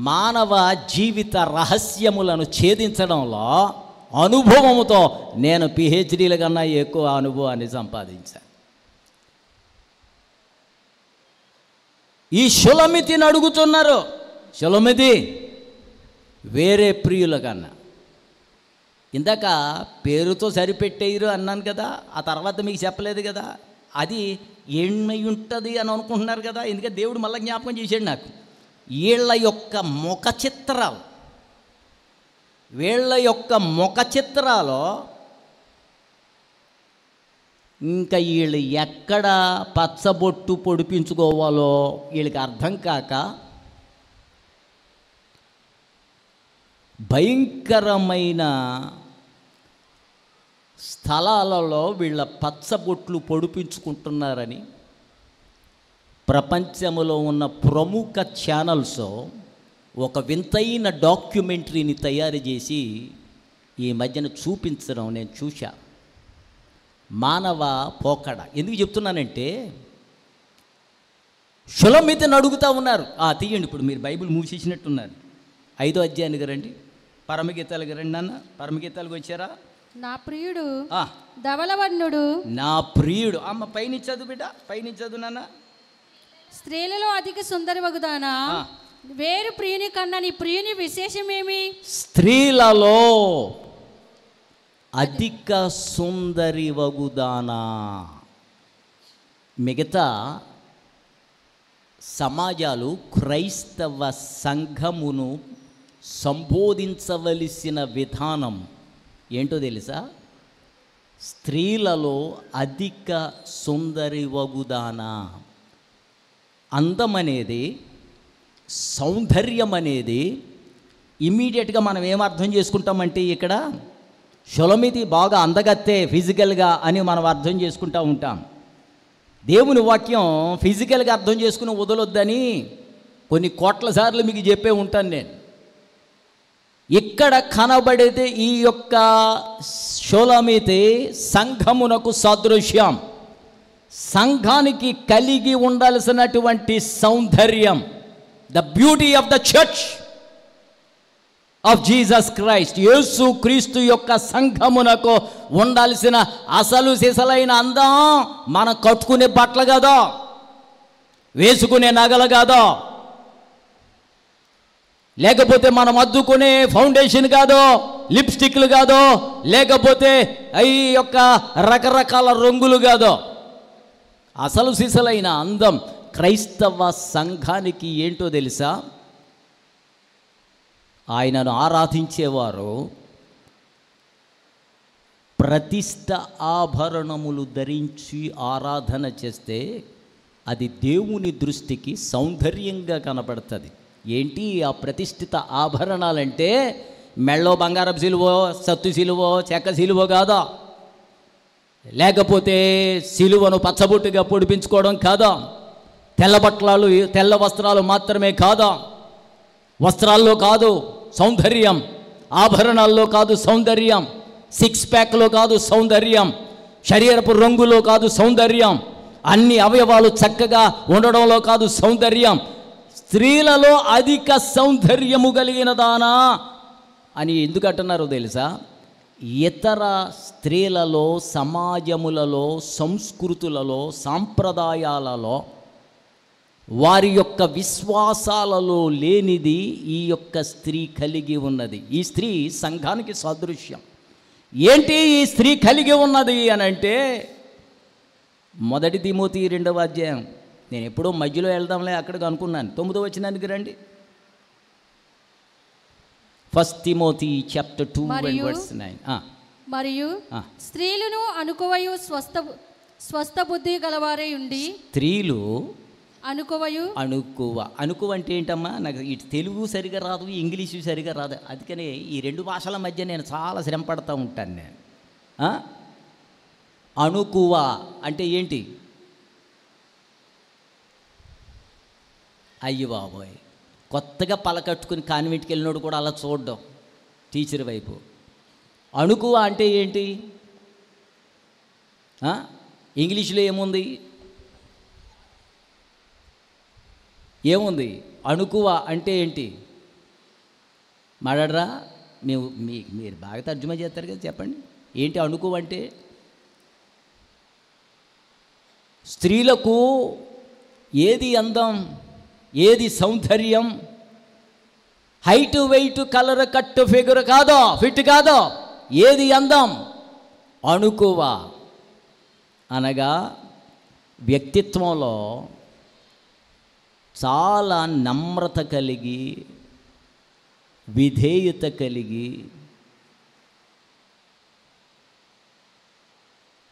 మానవ జీవిత రహస్యములను ఛేదించడంలో అనుభవంతో నేను పిహెచ్డీల కన్నా ఎక్కువ అనుభవాన్ని సంపాదించాను. ఈ షులమితిని అడుగుతున్నారు, షులమితి వేరే ప్రియుల కన్నా. ఇందాక పేరుతో సరిపెట్టేయరు అన్నాను కదా, ఆ తర్వాత మీకు చెప్పలేదు కదా, అది ఏమై ఉంటుంది అని అనుకుంటున్నారు కదా. ఎందుకంటే దేవుడు మళ్ళీ జ్ఞాపకం చేశాడు నాకు. వీళ్ళ యొక్క ముఖ చిత్రాలు ఇంకా వీళ్ళు ఎక్కడ పచ్చబొట్టు పొడిపించుకోవాలో వీళ్ళకి అర్థం కాక భయంకరమైన స్థలాలలో వీళ్ళ పచ్చబొట్లు పొడిపించుకుంటున్నారని ప్రపంచంలో ఉన్న ప్రముఖ ఛానల్స్ ఒక వింతైన డాక్యుమెంటరీని తయారు చేసి ఈ మధ్యన చూపించడం నేను చూశా. మానవ పోకడ. ఎందుకు చెప్తున్నానంటే షులమితిని అడుగుతూ ఉన్నారు. తీయండి, ఇప్పుడు మీరు బైబిల్ మూసేసినట్టున్నారు. 5వ అధ్యాయానికి రండి, పరమగీతాలకు రండి నాన్న. పరమగీతాలకు వచ్చారా? నా ప్రియుడు ధవలవర్ణుడు, నా ప్రియుడు. అమ్మ పైన చదువు బిడ్డ, పైన చదువు నాన్న. స్త్రీలలో అధిక సుందరి వగుదానా, వేరు ప్రియుని కన్నా నీ ప్రియుని విశేషమేమి? స్త్రీలలో అధిక సుందరి వగుదానా. మిగతా సమాజాలు క్రైస్తవ సంఘమును సంబోధించవలసిన విధానం ఏంటో తెలుసా? స్త్రీలలో అధిక సుందరి వగుదానా. అందం అనేది, సౌందర్యం అనేది ఇమ్మీడియట్గా మనం ఏమర్థం చేసుకుంటామంటే ఇక్కడ షులమితి బాగా అందగత్తే ఫిజికల్గా అని మనం అర్థం చేసుకుంటూ ఉంటాం. దేవుని వాక్యం ఫిజికల్గా అర్థం చేసుకుని వదలొద్దని కొన్ని కోట్ల సార్లు మీకు చెప్పే ఉంటాను నేను. ఇక్కడ కనబడేది ఈ యొక్క షులమితి సంఘమునకు సాదృశ్యం. సంఘానికి కలిగి ఉండాల్సినటువంటి సౌందర్యం, the beauty of the church of Jesus Christ. యేసు క్రీస్తు యొక్క సంఘమునకు ఉండాల్సిన అసలు సిసలైన అందం మనం కట్టుకునే బట్టలు కాదో, వేసుకునే నగలు కాదో, లేకపోతే మనం అద్దుకునే ఫౌండేషన్ కాదో, లిప్స్టిక్లు కాదో, లేకపోతే ఈ యొక్క రకరకాల రంగులు కాదో. అసలు సిసలైన అందం క్రైస్తవ సంఘానికి ఏంటో తెలుసా? ఆయనను ఆరాధించేవారు ప్రతిష్ట ఆభరణములు ధరించి ఆరాధన చేస్తే అది దేవుని దృష్టికి సౌందర్యంగా కనపడుతుంది. ఏంటి ఆ ప్రతిష్ఠిత ఆభరణాలంటే మెళ్ళో బంగారపు సిలువో, సత్తు సిలువో, చెక్క సిలువో కాదా, లేకపోతే సిలువను పచ్చబొట్టుగా పొడిపించుకోవడం కాదా, తెల్ల వస్త్రాలు మాత్రమే కాదా, వస్త్రాల్లో కాదు సౌందర్యం, ఆభరణాల్లో కాదు సౌందర్యం, సిక్స్ ప్యాక్లో కాదు సౌందర్యం, శరీరపు రంగులో కాదు సౌందర్యం, అన్ని అవయవాలు చక్కగా ఉండడంలో కాదు సౌందర్యం. స్త్రీలలో అధిక సౌందర్యము కలిగిన దానా అని ఎందుకు అంటున్నారో తెలుసా? ఇతర స్త్రీలలో, సమాజములలో, సంస్కృతులలో, సాంప్రదాయాలలో, వారి యొక్క విశ్వాసాలలో లేనిది ఈ యొక్క స్త్రీ కలిగి ఉన్నది. ఈ స్త్రీ సంఘానికి సాదృశ్యం. ఏంటి ఈ స్త్రీ కలిగి ఉన్నది అని అంటే 1 తిమోతి 2వ అధ్యాయం. నేను ఎప్పుడో మధ్యలో వెళ్దాంలే అక్కడికి అనుకున్నాను. 9వ వచనానికి రండి. 1 Timothy chapter 2 and verse 9. మరియు ఆ. స్త్రీలను అనుకోవయు స్వస్థ బుద్ధి గలవారై ఉండి. స్త్రీలు అనుకోవయు అనుకువ అంటే ఏంటమ్మా? నాకు ఇటు తెలుగు సరిగా రాదు, ఇంగ్లీషు సరిగా రాదు. అందుకనే ఈ రెండు భాషల మధ్య నేను చాలా శ్రమ పడుతూ ఉంటాను నేను. అనుకువ అంటే ఏంటి? అయ్యి బాబోయ్, కొత్తగా పలకట్టుకుని కాన్వెంట్కి వెళ్ళినోడు కూడా అలా చూడడం టీచర్ వైపు. అణుకువ అంటే ఏంటి? ఇంగ్లీష్లో ఏముంది? అణుకువ అంటే ఏంటి? మాట్లాడరా? మీరు బాగా తర్జుమా చేస్తారు కదా, చెప్పండి ఏంటి అణుకువ అంటే? స్త్రీలకు ఏది అందం, ఏది సౌందర్యం? హైటు, వెయిట్, కలర్, కట్టు, ఫిగర్ కాదో, ఫిట్ కాదో, ఏది అందం? అణుకువ అనగా వ్యక్తిత్వంలో చాలా నమ్రత కలిగి, విధేయత కలిగి,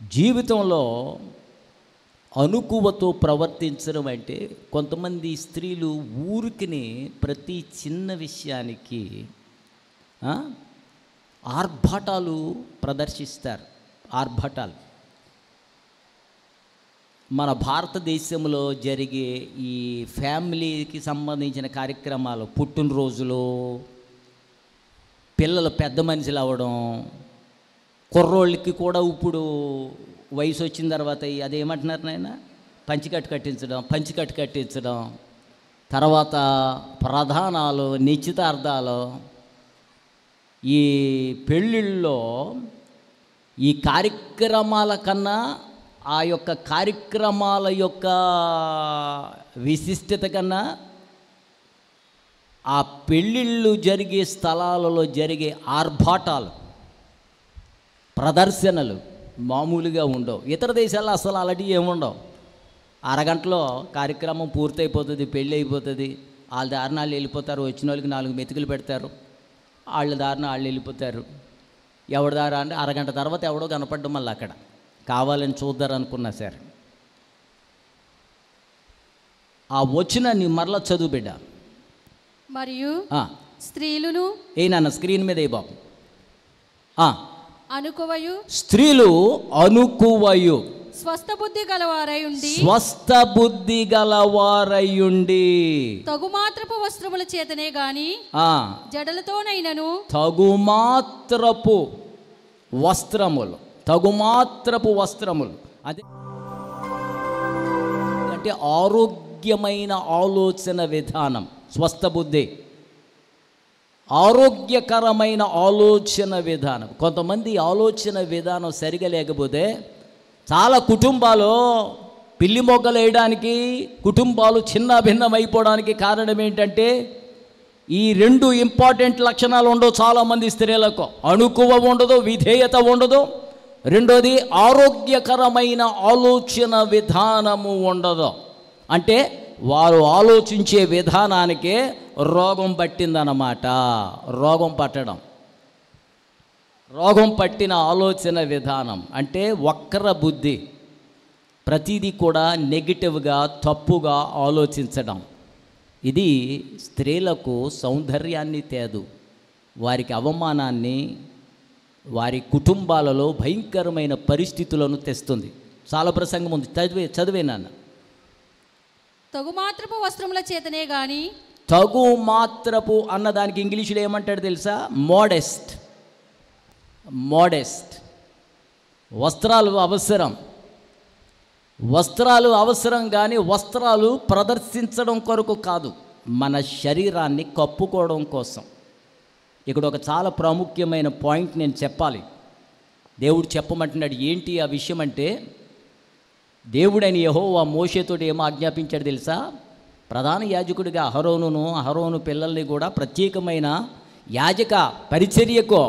జీవితంలో అనుకువతో ప్రవర్తించడం అంటే, కొంతమంది స్త్రీలు ఊరికిని ప్రతి చిన్న విషయానికి ఆర్భాటాలు ప్రదర్శిస్తారు. ఆర్భాటాలు మన భారతదేశంలో జరిగే ఈ ఫ్యామిలీకి సంబంధించిన కార్యక్రమాలు, పుట్టినరోజులు, పిల్లలు పెద్ద మనుషులు అవ్వడం, కుర్రోళ్ళకి కూడా ఇప్పుడు వయసు వచ్చిన తర్వాత అదేమంటున్నారు నాయన, పంచికట్టు కట్టించడం, తర్వాత ప్రధానాలు, నిశ్చితార్థాలు, ఈ పెళ్ళిళ్ళలో ఈ కార్యక్రమాల కన్నా ఆ యొక్క కార్యక్రమాల యొక్క విశిష్టత కన్నా ఆ పెళ్ళిళ్ళు జరిగే స్థలాలలో జరిగే ఆర్భాటాలు, ప్రదర్శనలు మామూలుగా ఉండవు. ఇతర దేశాల్లో అసలు అలాంటివి ఏముండవు. అరగంటలో కార్యక్రమం పూర్తయిపోతుంది, పెళ్ళి అయిపోతుంది, వాళ్ళ దారిన వాళ్ళు వెళ్ళిపోతారు. వచ్చిన వాళ్ళకి 4 మెతుకులు పెడతారు, వాళ్ళ దారిన వాళ్ళు వెళ్ళిపోతారు. ఎవరి దారా అంటే అరగంట తర్వాత ఎవడో కనపడ్డం మళ్ళీ అక్కడ కావాలని చూద్దారనుకున్నా సరే. ఆ వచ్చిన నీ మరలా చదువు బిడ్డ. మరియు స్త్రీలును నాన్న స్క్రీన్ మీద ఏ బాబు అనుకువయు, స్త్రీలు అనుకువయు స్వస్థ బుద్ధి గలవారయుండి తగుమాత్రపు వస్త్రముల చేతనే గాని జడలతోనైనను, తగుమాత్రపు వస్త్రములు అదే అంటే ఆరోగ్యమైన ఆలోచన విధానం. స్వస్థ బుద్ధి, ఆరోగ్యకరమైన ఆలోచన విధానం. కొంతమంది ఆలోచన విధానం సరిగా లేకపోతే చాలా కుటుంబాలు పిల్లి మొగ్గలు వేయడానికి, కుటుంబాలు చిన్న భిన్నం అయిపోవడానికి కారణం ఏంటంటే ఈ 2 ఇంపార్టెంట్ లక్షణాలు ఉండవు చాలామంది స్త్రీలకు. అణుకువ ఉండదు, విధేయత ఉండదు. రెండోది ఆరోగ్యకరమైన ఆలోచన విధానము ఉండదు. అంటే వారు ఆలోచించే విధానానికే రోగం పట్టిందన్నమాట. రోగం పట్టిన ఆలోచన విధానం అంటే వక్ర బుద్ధి, ప్రతిదీ కూడా నెగిటివ్గా, తప్పుగా ఆలోచించడం. ఇది స్త్రీలకు సౌందర్యాన్ని తేదు, వారికి అవమానాన్ని, వారి కుటుంబాలలో భయంకరమైన పరిస్థితులను తెస్తుంది. చాలా ప్రసంగం ఉంది, చదివే నాన్న. తగుమాత్రపు వస్త్రముల చేతనే గాని, తగుమాత్రపు అన్నదానికి ఇంగ్లీష్లో ఏమంటాడు తెలుసా? మోడెస్ట్. వస్త్రాలు అవసరం కానీ వస్త్రాలు ప్రదర్శించడం కొరకు కాదు, మన శరీరాన్ని కప్పుకోవడం కోసం. ఇక్కడ ఒక చాలా ప్రాముఖ్యమైన పాయింట్ నేను చెప్పాలి. దేవుడు చెప్పమంటున్నాడు. ఏంటి ఆ విషయం అంటే, దేవుడైన యెహోవా మోషేతోటి ఏమో ఆజ్ఞాపించాడు తెలుసా? ప్రధాన యాజకుడిగా అహరోను పిల్లల్ని కూడా ప్రత్యేకమైన యాజక పరిచర్యకు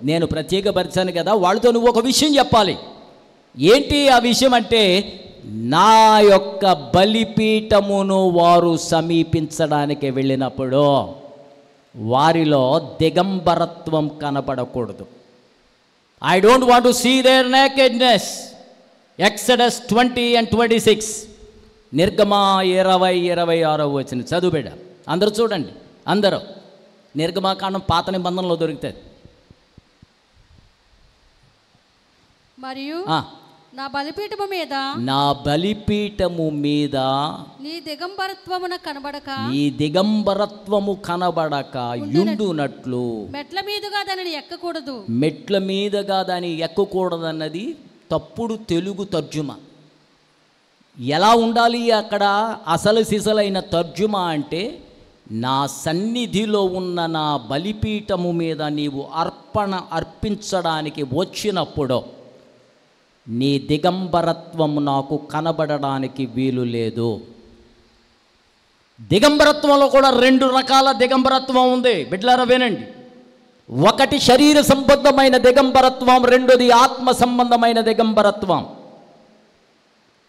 నేను ప్రత్యేకపరిచాను కదా, వాళ్ళతో నువ్వు ఒక విషయం చెప్పాలి. ఏంటి ఆ విషయం అంటే, నా యొక్క బలిపీఠమును వారు సమీపించడానికి వెళ్ళినప్పుడు వారిలో దిగంబరత్వం కనపడకూడదు. I don't want to see their nakedness. Exodus 20:26, నిర్గమా 20:26 వచ్చిన చదువు బిడ్డ. అందరూ చూడండి, అందరూ. నిర్గమాకాండం పాత నిబంధనలో దొరుకుతుంది. మరియు నా బలిపీఠము మీద నీ దిగంబరత్వము కనబడక యుండునట్లు మెట్ల మీదుగా దాన్ని ఎక్కకూడదన్నది తప్పుడు తెలుగు తర్జుమా. ఎలా ఉండాలి అక్కడ అసలు సిసలైన తర్జుమా అంటే, నా సన్నిధిలో ఉన్న నా బలిపీఠము మీద నీవు అర్పించడానికి వచ్చినప్పుడు నీ దిగంబరత్వము నాకు కనబడడానికి వీలు లేదు. దిగంబరత్వంలో కూడా 2 రకాల దిగంబరత్వం ఉంది బిడ్డలారా, వినండి. ఒకటి శరీర సంబంధమైన దిగంబరత్వం, రెండోది ఆత్మ సంబంధమైన దిగంబరత్వం.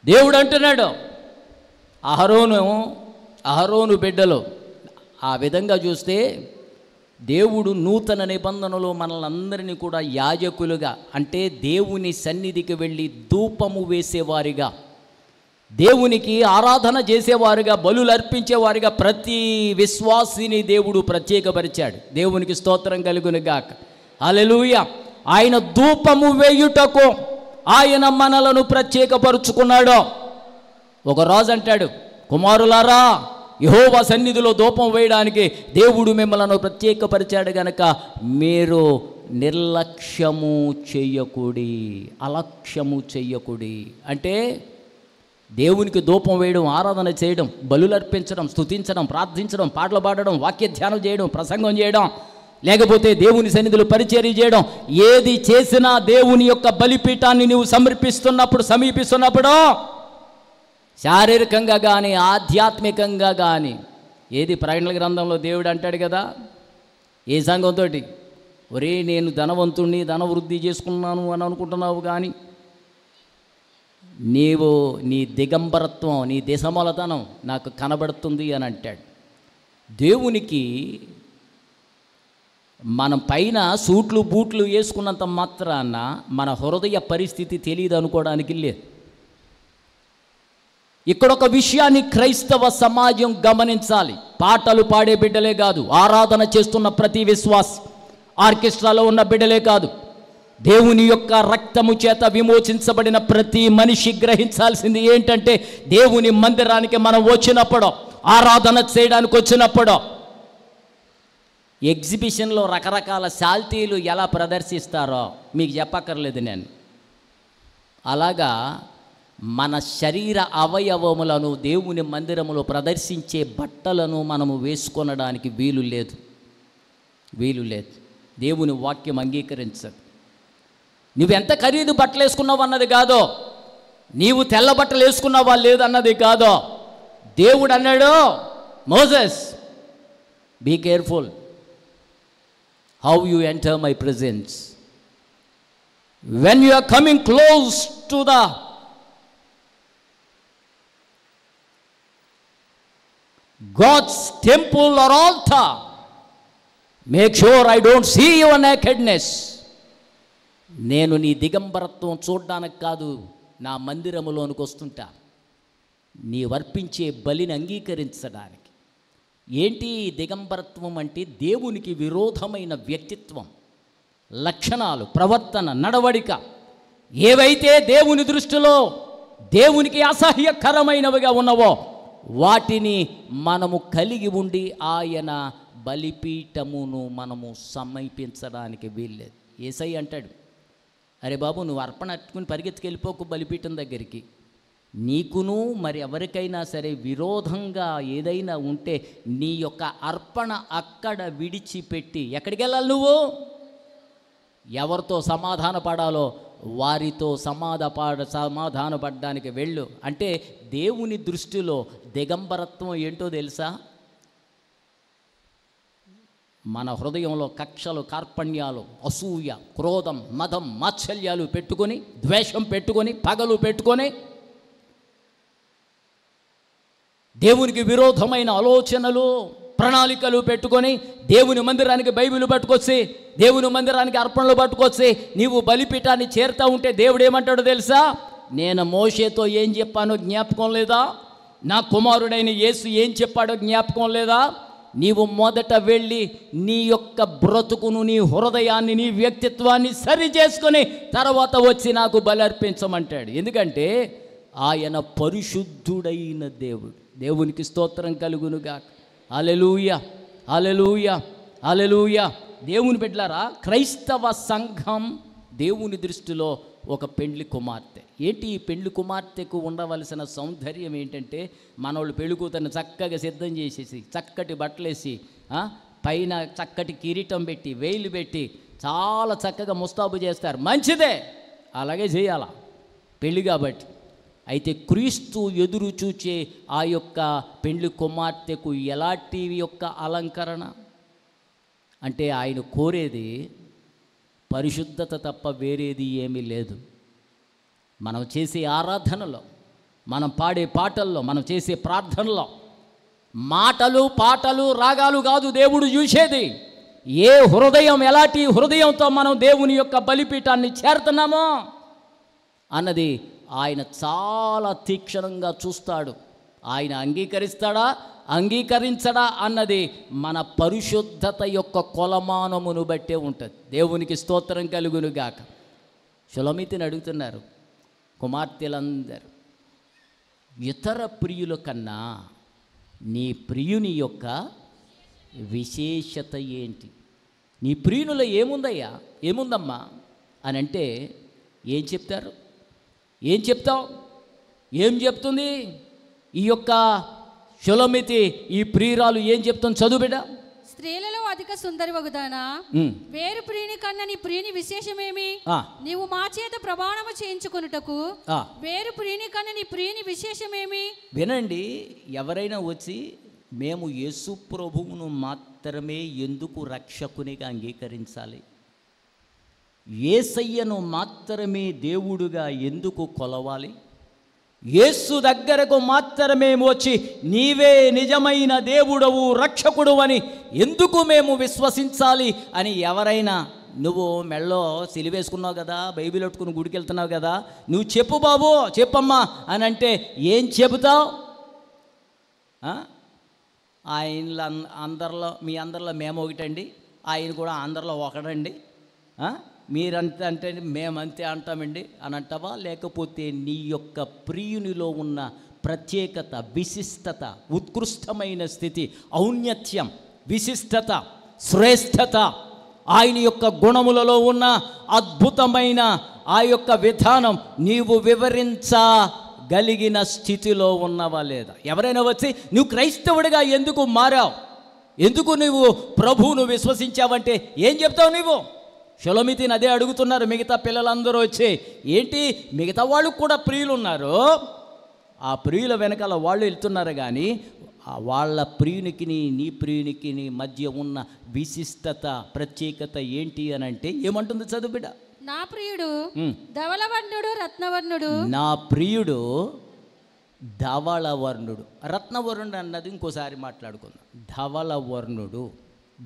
దేవుడు అంటున్నాడు, అహరోను బిడ్డలు. ఆ విధంగా చూస్తే దేవుడు నూతన నిబంధనలో మనల్ని అందరినీ కూడా యాజకులుగా, అంటే దేవుని సన్నిధికి వెళ్ళి ధూపము వేసేవారిగా, దేవునికి ఆరాధన చేసేవారుగా, బలులు అర్పించేవారుగా ప్రతి విశ్వాసిని దేవుడు ప్రత్యేకపరిచాడు. దేవునికి స్తోత్రం కలుగునుగాక. హల్లెలూయా. ఆయన ధూపము వేయుటకు ఆయన మనలను ప్రత్యేకపరుచుకున్నాడు. ఒక రాజు అంటాడు, కుమారులారా, యెహోవా సన్నిధిలో ధూపం వేయడానికి దేవుడు మిమ్మల్ని ప్రత్యేకపరిచాడు గనక మీరు నిర్లక్ష్యము చెయ్యకుడి, అలక్ష్యము చెయ్యకుడి. అంటే దేవునికి ధూపం వేయడం, ఆరాధన చేయడం, బలులు అర్పించడం, స్తుతించడం, ప్రార్థించడం, పాటలు పాడడం, వాక్య ధ్యానం చేయడం, ప్రసంగం చేయడం, లేకపోతే దేవుని సన్నిధిలో పరిచర్య చేయడం, ఏది చేసినా దేవుని యొక్క బలిపీఠాన్ని నువ్వు సమీపిస్తున్నప్పుడు శారీరకంగా కానీ ఆధ్యాత్మికంగా కానీ, ఏది ప్రకటనల గ్రంథంలో దేవుడు అంటాడు కదా, ఏ సంఘంతో, ఒరే నేను ధనవంతుణ్ణి, ధనవృద్ధి చేసుకున్నాను అని అనుకుంటున్నావు, కానీ నీవు నీ దిగంబరత్వం, నీ దేశమలతనం నాకు కనబడుతుంది అని అంటాడు. దేవునికి మనం పైన సూట్లు బూట్లు వేసుకున్నంత మాత్రాన మన హృదయ పరిస్థితి తెలియదు అనుకోవడానికి లేదు. ఇక్కడ ఒక విషయాన్ని క్రైస్తవ సమాజం గమనించాలి. పాటలు పాడే బిడ్డలే కాదు, ఆరాధన చేస్తున్న ప్రతి విశ్వాస్, ఆర్కెస్ట్రాలో ఉన్న బిడ్డలే కాదు, దేవుని యొక్క రక్తము చేత విమోచించబడిన ప్రతి మనిషి గ్రహించాల్సింది ఏంటంటే, దేవుని మందిరానికి మనం వచ్చినప్పుడు, ఆరాధన చేయడానికి వచ్చినప్పుడు, ఎగ్జిబిషన్లో రకరకాల శాల్తీలు ఎలా ప్రదర్శిస్తారో మీకు చెప్పక్కర్లేదు నేను. అలాగా మన శరీర అవయవములను దేవుని మందిరములో ప్రదర్శించే బట్టలను మనము వేసుకొనడానికి వీలు లేదు. దేవుని వాక్యం అంగీకరించదు. నువ్వెంత ఖరీదు బట్టలు వేసుకున్నావు అన్నది కాదో, నీవు తెల్ల బట్టలు వేసుకున్నావా లేదన్నది కాదో. దేవుడు అన్నాడు, Moses, be careful how you enter my presence. When you are coming close to the God's temple or altar, make sure I don't see your nakedness. నేను నీ దిగంబరత్వం చూడడానికి కాదు నా మందిరములోనికి వస్తుంటా, నీ వర్పించే బలిని అంగీకరించడానికి. ఏంటి దిగంబరత్వం అంటే? దేవునికి విరోధమైన వ్యక్తిత్వం, లక్షణాలు, ప్రవర్తన, నడవడిక ఏవైతే దేవుని దృష్టిలో దేవునికి అసహ్యకరమైనవిగా ఉన్నవో వాటిని మనము కలిగి ఉండి ఆయన బలిపీఠమును మనము సమీపించడానికి వీల్లేదు. యేసయ్య అంటాడు, అరే బాబు, నువ్వు అర్పణ అట్టుకుని పరిగెత్తుకెళ్ళిపోకు బలిపీఠం దగ్గరికి. నీకును మరి ఎవరికైనా సరే విరోధంగా ఏదైనా ఉంటే నీ యొక్క అర్పణ అక్కడ విడిచిపెట్టి ఎక్కడికి వెళ్ళాలి? నువ్వు ఎవరితో సమాధాన పడాలో వారితో సమాధానపడడానికి వెళ్ళు. అంటే దేవుని దృష్టిలో దిగంబరత్వం ఏంటో తెలుసా? మన హృదయంలో కక్షలు, కార్పణ్యాలు, అసూయ, క్రోధం, మదం, మాత్సల్యాలు పెట్టుకొని, ద్వేషం పెట్టుకొని, పగలు పెట్టుకొని, దేవునికి విరోధమైన ఆలోచనలు, ప్రణాళికలు పెట్టుకొని దేవుని మందిరానికి బైబిల్ పట్టుకొచ్చి దేవుని మందిరానికి అర్పణలు పట్టుకొచ్చి నీవు బలిపీఠాన్ని చేరుతూ ఉంటే దేవుడు ఏమంటాడో తెలుసా? నేను మోషేతో ఏం చెప్పానో జ్ఞాపకం లేదా? నా కుమారుడైన యేసు ఏం చెప్పాడో జ్ఞాపకం లేదా? నీవు మొదట వెళ్ళి నీ యొక్క బ్రతుకును, నీ హృదయాన్ని, నీ వ్యక్తిత్వాన్ని సరి చేసుకొని తర్వాత వచ్చి నాకు బలి అర్పించమంటాడు. ఎందుకంటే ఆయన పరిశుద్ధుడైన దేవుడు. దేవునికి స్తోత్రం కలుగునుగాక. హల్లెలూయా, హల్లెలూయా, హల్లెలూయా. దేవుని బిడ్డలారా, క్రైస్తవ సంఘం దేవుని దృష్టిలో ఒక పెండ్లి కుమార్తె. ఏంటి ఈ పెండ్లి కుమార్తెకు ఉండవలసిన సౌందర్యం ఏంటంటే, మనోళ్ళు పెళ్లి కూతురుని చక్కగా సిద్ధం చేసేసి చక్కటి బట్టలేసి పైన చక్కటి కిరీటం పెట్టి వేలు పెట్టి చాలా చక్కగా ముస్తాబు చేస్తారు. మంచిదే, అలాగే చేయాల పెళ్ళి కాబట్టి. అయితే క్రీస్తు ఎదురు చూచే ఆ యొక్క పెండ్లి కుమార్తెకు ఎలాంటి యొక్క అలంకరణ అంటే, ఆయన కోరేది పరిశుద్ధత తప్ప వేరేది ఏమీ లేదు. మనం చేసే ఆరాధనలో, మనం పాడే పాటల్లో, మనం చేసే ప్రార్థనలో మాటలు, పాటలు, రాగాలు కాదు దేవుడు చూసేది. ఏ హృదయం, ఎలాంటి హృదయంతో మనం దేవుని యొక్క బలిపీఠాన్ని చేరుతున్నామో అన్నది ఆయన చాలా తీక్షణంగా చూస్తాడు. ఆయన అంగీకరిస్తాడా, అంగీకరించడా అన్నది మన పరిశుద్ధత యొక్క కొలమానమును బట్టే ఉంటుంది. దేవునికి స్తోత్రం కలుగునుగాక. షులమీతిని అడుగుతున్నారు కుమార్తెలందరూ, ఇతర ప్రియుల కన్నా నీ ప్రియుని యొక్క విశేషత ఏంటి? నీ ప్రియునిలో ఏముందయ్యా, ఏముందమ్మా అని అంటే ఏం చెప్తారు? ఏం చెప్తావు? ఏం చెప్తుంది ఈ యొక్క షులమీతి? ఈ ప్రియురాలు ఏం చెప్తుంది? చదువు బిడ్డ. స్త్రీలలో అధిక సుందరి వగుదానా, వేరు ప్రియుని కన్నా నీ ప్రియుని విశేషమేమి? నీవు మా చేత ప్రమాణము చేయించుకొనుటకు వేరు ప్రియుని కన్నా నీ ప్రియుని విశేషమేమి? వినండి, ఎవరైనా వచ్చి మేము యేసు ప్రభువును మాత్రమే ఎందుకు రక్షకునిగా అంగీకరించాలి, యేసయ్యను మాత్రమే దేవుడుగా ఎందుకు కొలవాలి, యేసు దగ్గరకు మాత్రమే వచ్చి నీవే నిజమైన దేవుడవు, రక్షకుడు అని ఎందుకు మేము విశ్వసించాలి అని ఎవరైనా, నువ్వు మెళ్ళో సిలివేసుకున్నావు కదా, బైబిల్ పెట్టుకుని గుడికి వెళ్తున్నావు కదా, నువ్వు చెప్పు బాబు, చెప్పమ్మా అని అంటే ఏం చెబుతావు? ఆయన అందరిలో, మీ అందరిలో మేము ఒకటండి, ఆయన కూడా అందరిలో ఒకడండి, మీరంతే అంటే మేమంతే అంటామండి అని అంటావా? లేకపోతే నీ యొక్క ప్రియునిలో ఉన్న ప్రత్యేకత, విశిష్టత, ఉత్కృష్టమైన స్థితి, ఔన్నత్యం, విశిష్టత, శ్రేష్టత, ఆయన యొక్క గుణములలో ఉన్న అద్భుతమైన ఆ యొక్క విధానం నీవు వివరించగలిగిన స్థితిలో ఉన్నవా లేదా? ఎవరైనా వచ్చి నువ్వు క్రైస్తవుడిగా ఎందుకు మారావు, ఎందుకు నువ్వు ప్రభువును విశ్వసించావంటే ఏం చెప్తావు నువ్వు? షులమీతిని అదే అడుగుతున్నారు మిగతా పిల్లలందరూ వచ్చి. ఏంటి, మిగతా వాళ్ళు కూడా ప్రియులు ఉన్నారు, ఆ ప్రియుల వెనకాల వాళ్ళు వెళ్తున్నారు, కానీ వాళ్ళ ప్రియునికి నీ ప్రియునికి మధ్య ఉన్న విశిష్టత, ప్రత్యేకత ఏంటి అని అంటే ఏమంటుంది? చదువు బిడ్డ. నా ప్రియుడు ధవళవర్ణుడు రత్నవర్ణుడు. నా ప్రియుడు ధవళవర్ణుడు. రత్నవర్ణుడు అన్నది ఇంకోసారి మాట్లాడుకుందాం. ధవళవర్ణుడు,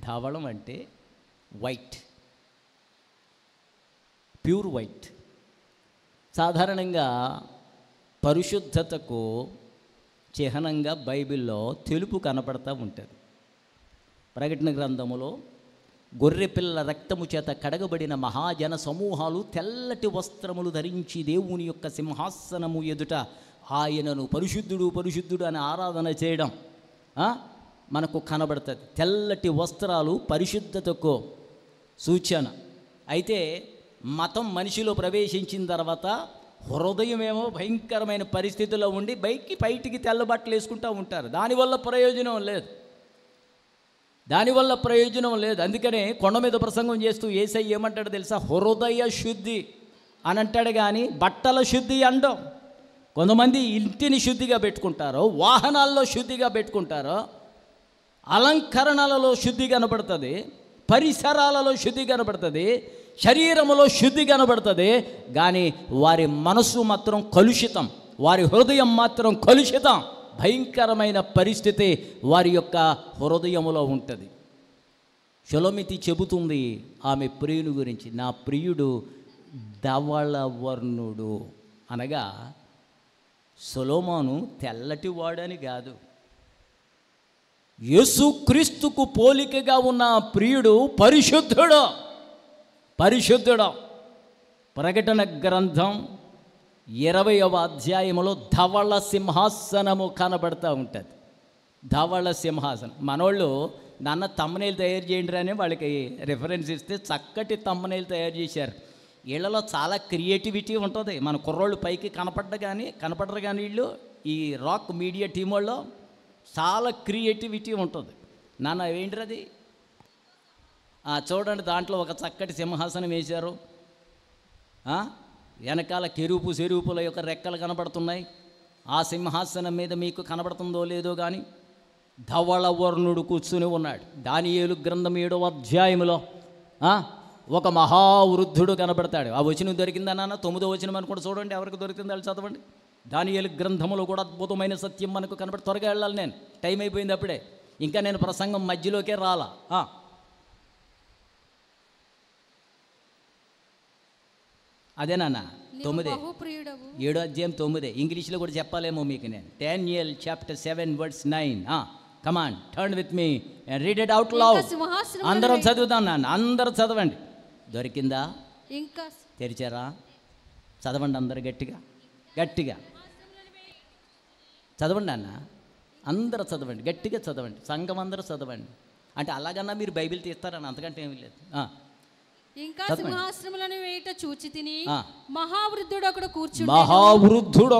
ధవళం అంటే వైట్, ప్యూర్ వైట్. సాధారణంగా పరిశుద్ధతకు చిహ్నంగా బైబిల్లో తెలుపు కనపడతా ఉంటుంది. ప్రకటన గ్రంథములో గొర్రెపిల్ల రక్తము చేత కడగబడిన మహాజన సమూహాలు తెల్లటి వస్త్రములు ధరించి దేవుని యొక్క సింహాసనము ఎదుట ఆయనను పరిశుద్ధుడు పరిశుద్ధుడు అని ఆరాధన చేయడం మనకు కనబడుతుంది. తెల్లటి వస్త్రాలు పరిశుద్ధతకు సూచన. అయితే మతం మనిషిలో ప్రవేశించిన తర్వాత హృదయమేమో భయంకరమైన పరిస్థితుల్లో ఉండి బయటికి తెల్లబట్టలు వేసుకుంటూ ఉంటారు. దానివల్ల ప్రయోజనం లేదు, దానివల్ల ప్రయోజనం లేదు. అందుకనే కొండ మీద ప్రసంగం చేస్తూ యేసయ్య ఏమంటాడు తెలుసా? హృదయ శుద్ధి అని అంటాడు, కానీ బట్టల శుద్ధి అండం. కొంతమంది ఇంటిని శుద్ధిగా పెట్టుకుంటారో, వాహనాల్లో శుద్ధిగా పెట్టుకుంటారో, అలంకరణలలో శుద్ధి కనబడుతుంది, పరిసరాలలో శుద్ధి కనబడుతుంది, శరీరములో శుద్ధి కనబడుతుంది, కానీ వారి మనసు మాత్రం కలుషితం, వారి హృదయం మాత్రం కలుషితం. భయంకరమైన పరిస్థితి వారి యొక్క హృదయములో ఉంటుంది. షలోమితి చెబుతుంది ఆమె ప్రియుని గురించి, నా ప్రియుడు ధవళవర్ణుడు. అనగా సొలొమోను తెల్లటివాడని కాదు, యేసుక్రీస్తుకు పోలికగా ఉన్న ప్రియుడు పరిశుద్ధుడు. పరిశుద్ధుడు. ప్రకటన గ్రంథం 20వ అధ్యాయములో ధవళ సింహాసనము కనబడతా ఉంటుంది. ధవళ సింహాసనం. మనోళ్ళు నాన్న తమ్మనేలు తయారు చేయండి అని వాళ్ళకి రిఫరెన్స్ ఇస్తే చక్కటి తమ్మనేలు తయారు చేశారు. వీళ్ళలో చాలా క్రియేటివిటీ ఉంటుంది. మన కుర్రోళ్ళు పైకి కనపడరు కానీ వీళ్ళు ఈ రాక్ మీడియా టీం వాళ్ళు చాలా క్రియేటివిటీ ఉంటుంది. నాన్న ఏంటిది చూడండి, దాంట్లో ఒక చక్కటి సింహాసనం వేశారు. వెనకాల కెరూపుల యొక్క రెక్కలు కనబడుతున్నాయి. ఆ సింహాసనం మీద మీకు కనబడుతుందో లేదో కానీ ధవళవర్ణుడు కూర్చుని ఉన్నాడు. దానియేలు గ్రంథం 7వ అధ్యాయములో ఒక మహావృద్ధుడు కనబడతాడు. ఆ వచనం దొరికిందా నాన్న? 9వ వచనం అనుకుంటే చూడండి, ఎవరికి దొరికిందో వాళ్ళు చదవండి. దానియేలు గ్రంథములో కూడా అద్భుతమైన సత్యం మనకు కనబడి, త్వరగా వెళ్ళాలి, నేను టైం అయిపోయింది అప్పుడే, ఇంకా నేను ప్రసంగం మధ్యలోకే రాలా. అదేనా 9 7వ అధ్యాయం 9. ఇంగ్లీష్లో కూడా చెప్పాలేమో మీకు నేను. Daniel chapter 7 verse 9. Come on, turn with me and read it out loud. అందరం చదువుతాం నాన్న, అందరూ చదవండి. దొరికిందా? ఇంకా తెరిచారా? చదవండి అందరు గట్టిగా చదవండి అన్న, అందరూ చదవండి, గట్టిగా చదవండి, సంఘం అందరూ చదవండి. అంటే అలాగన్నా మీరు బైబిల్ తీస్తారని, అంతకంటే ఏమీ లేదు. ఇంకా సింహాసనములను వేయుట చూచి తిని మహావృద్ధుడు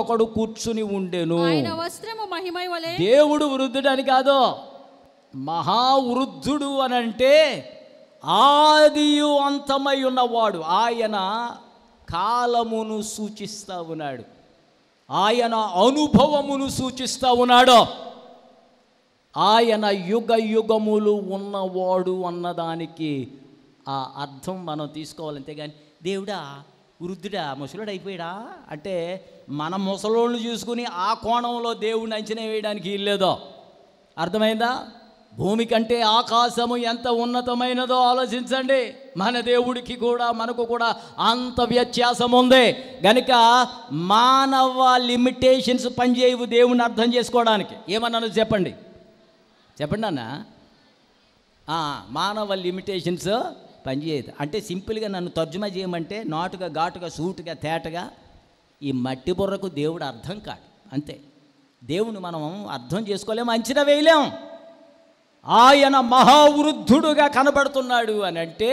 ఒకడు కూర్చుని ఉండెను. ఆయన వస్త్రము మహిమై వలె. దేవుడు వృద్ధుడు అని కాదు, మహావృద్ధుడు అని అంటే ఆదియు అంతమై ఉన్నవాడు. ఆయన కాలమును సూచిస్తూ ఉన్నాడు, ఆయన అనుభవమును సూచిస్తూ ఉన్నాడు, ఆయన యుగ యుగములు ఉన్నవాడు అన్నదానికి ఆ అర్థం మనం తీసుకోవాలి. అంతేగాని దేవుడా వృద్ధుడా ముసలుడు అయిపోయాడా అంటే మన ముసలోళ్ళు చూసుకుని ఆ కోణంలో దేవుడిని అంచనా వేయడానికి వీల్లేదో. అర్థమైందా? భూమి కంటే ఆకాశము ఎంత ఉన్నతమైనదో ఆలోచించండి. మన దేవుడికి కూడా మనకు కూడా అంత వ్యత్యాసం ఉంది. గనుక మానవ లిమిటేషన్స్ పనిచేయవు దేవుని అర్థం చేసుకోవడానికి. ఏమన్నాను చెప్పండి అన్న. మానవ లిమిటేషన్స్ పనిచేయదు. అంటే సింపుల్గా నన్ను తర్జుమా చేయమంటే నాటుగా ఘాటుగా సూటుగా తేటగా ఈ మట్టి బుర్రకు దేవుడు అర్థం కాదు, అంతే. దేవుని మనం అర్థం చేసుకోలేము, అంచనా వేయలేం. ఆయన మహావృద్ధుడుగా కనబడుతున్నాడు అని అంటే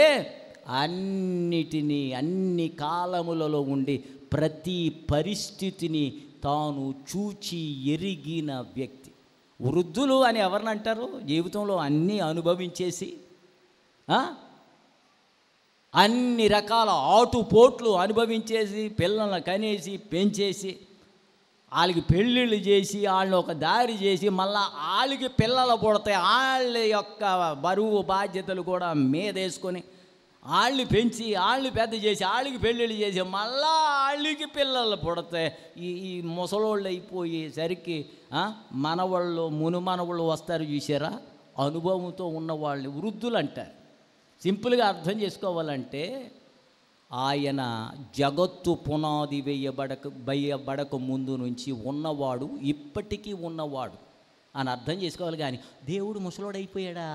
అన్ని కాలములలో ఉండి ప్రతి పరిస్థితిని తాను చూచి ఎరిగిన వ్యక్తి. వృద్ధులు అని ఎవరిని అంటారు? జీవితంలో అన్నీ అనుభవించేసి అన్ని రకాల ఆటుపోట్లు అనుభవించేసి పిల్లల్ని కనేసి పెంచేసి వాళ్ళకి పెళ్ళిళ్ళు చేసి వాళ్ళని ఒక దారి చేసి మళ్ళీ వాళ్ళకి పిల్లలు పుడతాయి, వాళ్ళ యొక్క బరువు బాధ్యతలు కూడా మీదేసుకొని వాళ్ళని పెంచి వాళ్ళని పెద్ద చేసి వాళ్ళకి పెళ్ళిళ్ళు చేసి మళ్ళా వాళ్ళకి పిల్లలు పుడతాయి. ఈ ముసలోళ్ళు అయిపోయేసరికి మనవాళ్ళు మునుమనవాళ్ళు వస్తారు చూసారా, అనుభవంతో ఉన్నవాళ్ళని వృద్ధులు అంటారు. సింపుల్గా అర్థం చేసుకోవాలంటే ఆయన జగత్తు పునాది వేయబడక ముందు నుంచి ఉన్నవాడు, ఇప్పటికీ ఉన్నవాడు అని అర్థం చేసుకోవాలి. కానీ దేవుడు ముసలోడైపోయాడా?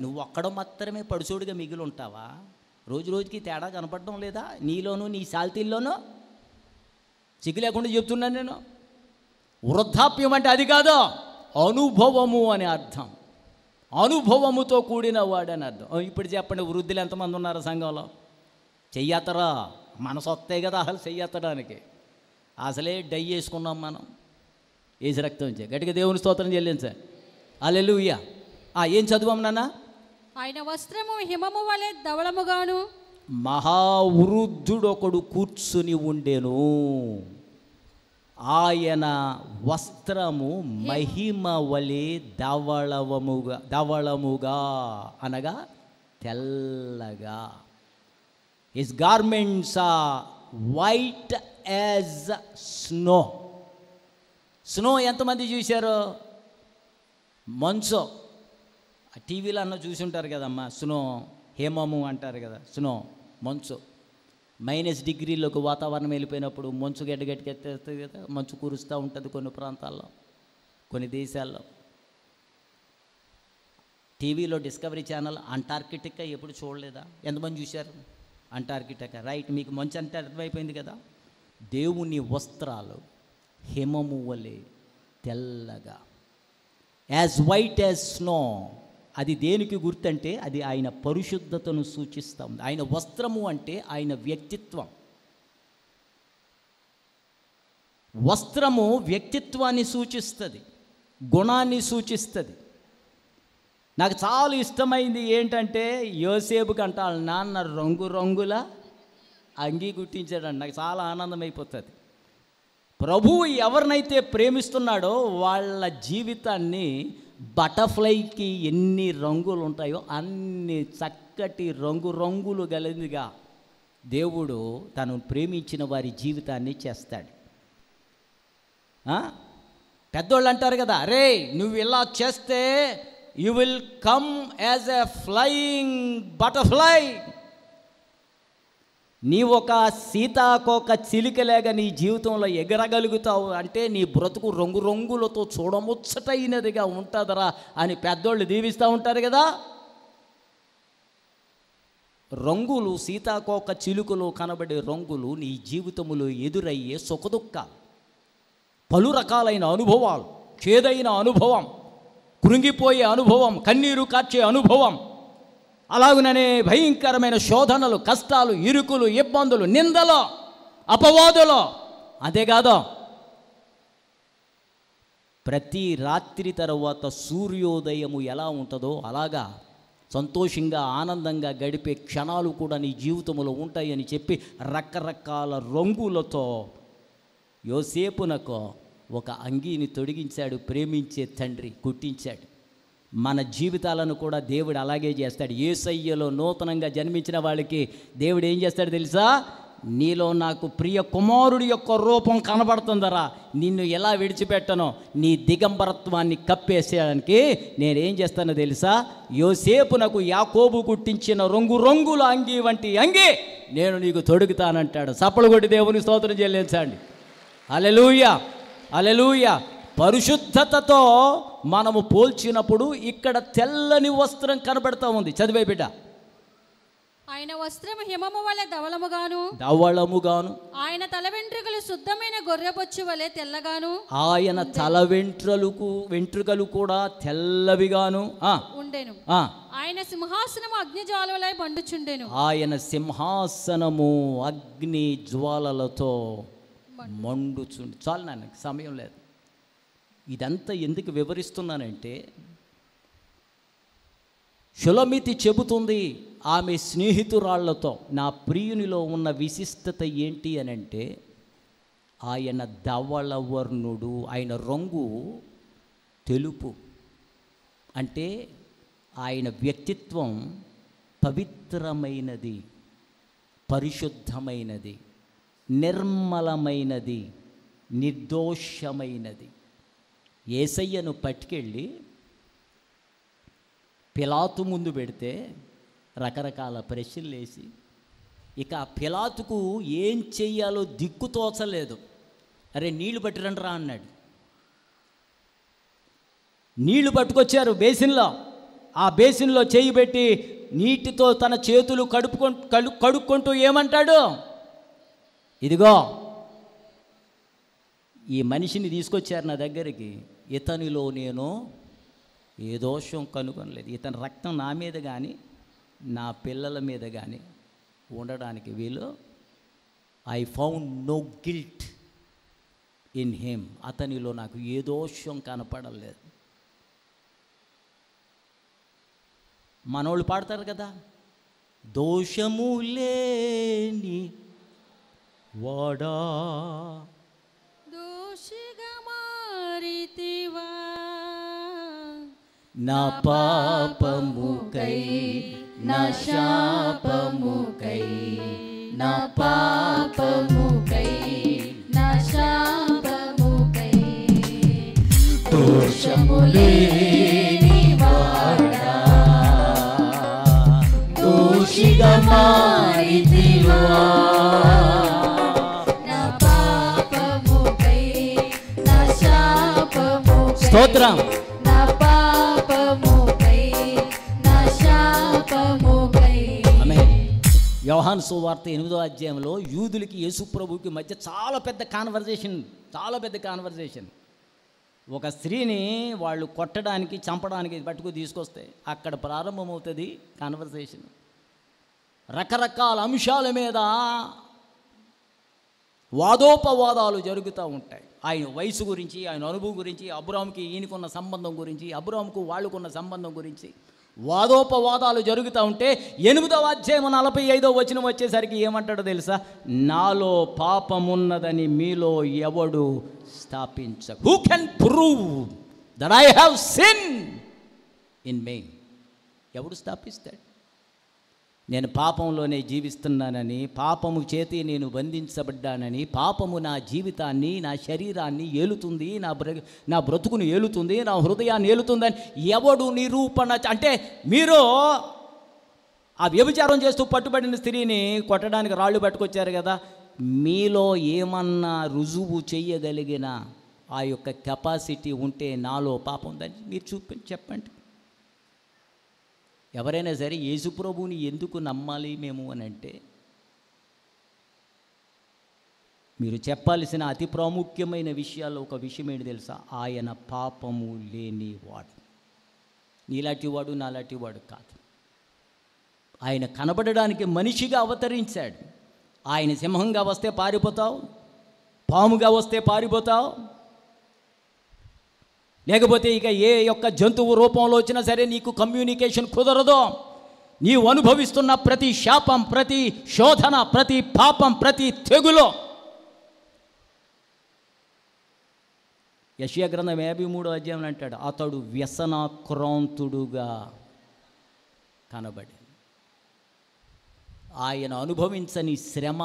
నువ్వు ఒక్కడ మాత్రమే పడుచోడుగా మిగిలి ఉంటావా? రోజు రోజుకి తేడా కనపడడం లేదా నీలోనూ నీ శాల్తీల్లోనూ? సిగ్గు లేకుండా చెప్తున్నాను నేను. వృద్ధాప్యం అంటే అది కాదు, అనుభవము అని అర్థం. అనుభవముతో కూడిన వాడని అర్థం. ఇప్పుడు చెప్పండి, వృద్ధులు ఎంతమంది ఉన్నారు సంఘంలో? చెయ్యత్తరా? మనసు వస్తాయి కదా అసలు చెయ్యత్తడానికి. అసలే డై వేసుకున్నాం మనం, ఏసి రక్తం చే గట్టిగా దేవుని స్తోత్రం చెల్లించాలి. హల్లెలూయా. ఏం చదువాం నాన్న? ఆయన వస్త్రము హిమము వలె ధవళముగాను. మహావృద్ధుడు ఒకడు కూర్చుని ఉండెను, ఆయన వస్త్రము మహిమ వలె ధవళముగా అనగా తెల్లగా. His garments are white as snow. Snow ఎంతమంది చూశారు? మంచు టీవీలో అన్న చూసి ఉంటారు కదమ్మా. స్నో హేమము అంటారు కదా, స్నో మంచు. -డిగ్రీలోకి వాతావరణం వెళ్ళిపోయినప్పుడు మంచు గడ్డగట్టుకెత్తేస్తుంది కదా, మంచు కురుస్తూ ఉంటుంది కొన్ని ప్రాంతాల్లో, కొన్ని దేశాల్లో. టీవీలో డిస్కవరీ ఛానల్ అంటార్కిటికా ఎప్పుడు చూడలేదా? ఎంతమంది చూశారు అంటార్కిటికా? రైట్, మీకు మంచు అంటే అర్థమైపోయింది కదా. దేవుని వస్త్రాలు హిమము వలె తెల్లగా, యాజ్ వైట్ యాజ్ స్నో. అది దేనికి గుర్తంటే అది ఆయన పరిశుద్ధతను సూచిస్తూ ఉంది. ఆయన వస్త్రము అంటే ఆయన వ్యక్తిత్వం. వస్త్రము వ్యక్తిత్వాన్ని సూచిస్తుంది, గుణాన్ని సూచిస్తుంది. నాకు చాలా ఇష్టమైంది ఏంటంటే యోసేపుకి అంట వాళ్ళ నాన్న రంగురంగుల అంగీ గుర్తించాడండి. నాకు చాలా ఆనందం అయిపోతుంది. ప్రభువు ఎవరినైతే ప్రేమిస్తున్నాడో వాళ్ళ జీవితాన్ని బటర్ఫ్లైకి ఎన్ని రంగులు ఉంటాయో అన్ని చక్కటి రంగులు గలదిగా దేవుడు తను ప్రేమించిన వారి జీవితాన్ని చేస్తాడు. పెద్దోళ్ళు అంటారు కదా, అరే నువ్వు ఇలా చేస్తే you will come as a flying butterfly. నీ ఒక సీతాకోక చిలుకలేగా నీ జీవితంలో ఎగరగలుగుతావు అంటే నీ బ్రతుకు రంగులతో చూడముచ్చటైనదిగా ఉంటుందరా అని పెద్దోళ్ళు దీవిస్తూ ఉంటారు కదా. రంగులు, సీతాకోక చిలుకలు కనబడే రంగులు నీ జీవితంలో ఎదురయ్యే సుఖదుఖాలు, పలు రకాలైన అనుభవాలు, చేదైన అనుభవం, కృంగిపోయే అనుభవం, కన్నీరు కార్చే అనుభవం, అలాగుననే భయంకరమైన శోధనలు, కష్టాలు, ఇరుకులు, ఇబ్బందులు, నిందలు, అపవాదులు. అంతేకాదు ప్రతి రాత్రి తర్వాత సూర్యోదయము ఎలా ఉంటుందో అలాగా సంతోషంగా ఆనందంగా గడిపే క్షణాలు కూడా నీ జీవితంలో ఉంటాయని చెప్పి రకరకాల రంగులతో యోసేపునకు ఒక అంగీని తొడిగించాడు ప్రేమించే తండ్రి, కుట్టించాడు. మన జీవితాలను కూడా దేవుడు అలాగే చేస్తాడు. యేసయ్యలో నూతనంగా జన్మించిన వాళ్ళకి దేవుడు ఏం చేస్తాడు తెలుసా? నీలో నాకు ప్రియ కుమారుడి యొక్క రూపం కనబడుతుందరా, నిన్ను ఎలా విడిచిపెట్టనో, నీ దిగంబరత్వాన్ని కప్పేసేయడానికి నేనేం చేస్తానో తెలుసా? యోసేపునకు యాకోబు కుట్టించిన రంగుల అంగీ వంటి అంగీ నేను నీకు తొడుగుతానంటాడు. చప్పలు కొట్టి దేవుని స్తోత్రం చెల్లించండి. హల్లెలూయా, హల్లెలూయా. పరిశుద్ధతతో మనము పోల్చినప్పుడు ఇక్కడ తెల్లని వస్త్రం కనబడతా ఉంది. చదివే బిడ్డ. ఆయన వస్త్రము హిమము వలె ధవళముగాను, ఆయన తల వెంట్రుకలు శుద్ధమైన గొర్రెబొచ్చు వలె తెల్లగాను, ఆయన తల వెంట్రుకలు కూడా తెల్లవిగాను ఉండెను. ఆయన సింహాసనము అగ్ని జ్వాలలై మండుచుండెను. ఆయన సింహాసనము అగ్ని జ్వాలలతో మండుచుండి. చాలు, నాకు సమయం లేదు. ఇదంతా ఎందుకు వివరిస్తున్నానంటే, షులమితి చెబుతుంది ఆమె స్నేహితురాళ్లతో, నా ప్రియునిలో ఉన్న విశిష్టత ఏంటి అని అంటే ఆయన ధవళవర్ణుడు, ఆయన రంగు తెలుపు. అంటే ఆయన వ్యక్తిత్వం పవిత్రమైనది, పరిశుద్ధమైనది, నిర్మలమైనది, నిర్దోషమైనది. యేసయ్యను పట్టుకెళ్ళి పిలాతు ముందు పెడితే రకరకాల ప్రశ్నలు వేసి ఇక పిలాతుకు ఏం చెయ్యాలో దిక్కు తోచలేదు. అరే నీళ్లు పట్టిరండి రా అన్నాడు. నీళ్లు పట్టుకొచ్చారు బేసిన్లో. ఆ బేసిన్లో చేయి పెట్టి నీటితో తన చేతులు కడుక్కుంటూ ఏమంటాడు? ఇదిగో ఈ మనిషిని తీసుకొచ్చారు నా దగ్గరికి, ఇతనిలో నేను ఏ దోషం కనుగొనలేదు, ఇతని రక్తం నా మీద కానీ నా పిల్లల మీద కానీ ఉండడానికి వీలు. I found no guilt in him. అతనిలో నాకు ఏ దోషం కనపడలేదు. మనోళ్ళు పాడతారు కదా, దోషము లేని వాడా దోషిగా మారితివా, నా పాపముకై నా శాపముకై, నా పాపముకై నా శాపముకై, దోషములేని వాడా దోషిగా మారితివా నా పాపముపై నా శాపముపై స్తోత్రం నా పాపముపై నా శాపముపై. ఆమేన్. యోహాను సువార్త 8వ అధ్యాయంలో యూదులకి యేసు ప్రభువుకి మధ్య చాలా పెద్ద కాన్వర్జేషన్. ఒక స్త్రీని వాళ్ళు కొట్టడానికి చంపడానికి పట్టుకు తీసుకొస్తే అక్కడ ప్రారంభమవుతుంది కాన్వర్జేషన్. రకరకాల అంశాల మీద వాదోపవాదాలు జరుగుతూ ఉంటాయి. ఆయన వయసు గురించి, ఆయన అనుభవం గురించి, అబ్రాహాముకి ఈయనకున్న సంబంధం గురించి, అబ్రాహాముకు వాళ్ళకున్న సంబంధం గురించి వాదోపవాదాలు జరుగుతూ ఉంటే 8వ అధ్యాయం 45వ వచనం వచ్చేసరికి ఏమంటాడో తెలుసా? నాలో పాపమున్నదని మీలో ఎవడు స్థాపించ who can prove that I have sin in me? ఎవడు స్థాపిస్తాడు? నేను పాపంలోనే జీవిస్తున్నానని, పాపము చేతి నేను బంధించబడ్డానని, పాపము నా జీవితాన్ని, నా శరీరాన్ని ఏలుతుంది, నా బ్రతుకును ఏలుతుంది, నా హృదయాన్ని ఏలుతుందని ఎవడు నిరూపణ? అంటే మీరు ఆ వ్యభిచారం చేస్తూ పట్టుబడిన స్త్రీని కొట్టడానికి రాళ్ళు పట్టుకొచ్చారు కదా, మీలో ఏమన్నా రుజువు చేయగలిగిన ఆ యొక్క కెపాసిటీ ఉంటే నాలో పాపం ఉందని మీరు చెప్పండి. ఎవరైనా సరే యేసుప్రభుని ఎందుకు నమ్మాలి మేము అని అంటే, మీరు చెప్పాల్సిన అతి ప్రాముఖ్యమైన విషయాల్లో ఒక విషయం ఏంటి తెలుసా? ఆయన పాపము లేనివాడు. నీలాంటి వాడు నాలాంటి వాడు కాదు. ఆయన కనబడడానికి మనిషిగా అవతరించాడు. ఆయన సింహంగా వస్తే పారిపోతావు, పాముగా వస్తే పారిపోతావు, లేకపోతే ఇక ఏ యొక్క జంతువు రూపంలో వచ్చినా సరే నీకు కమ్యూనికేషన్ కుదరదు. నీవు అనుభవిస్తున్న ప్రతి శాపం, ప్రతి శోధన, ప్రతి పాపం, ప్రతి తెగులో యెషయా గ్రంథం 53వ అధ్యాయం అంటాడు, అతడు వ్యసనాక్రాంతుడుగా కనబడి. ఆయన అనుభవించని శ్రమ,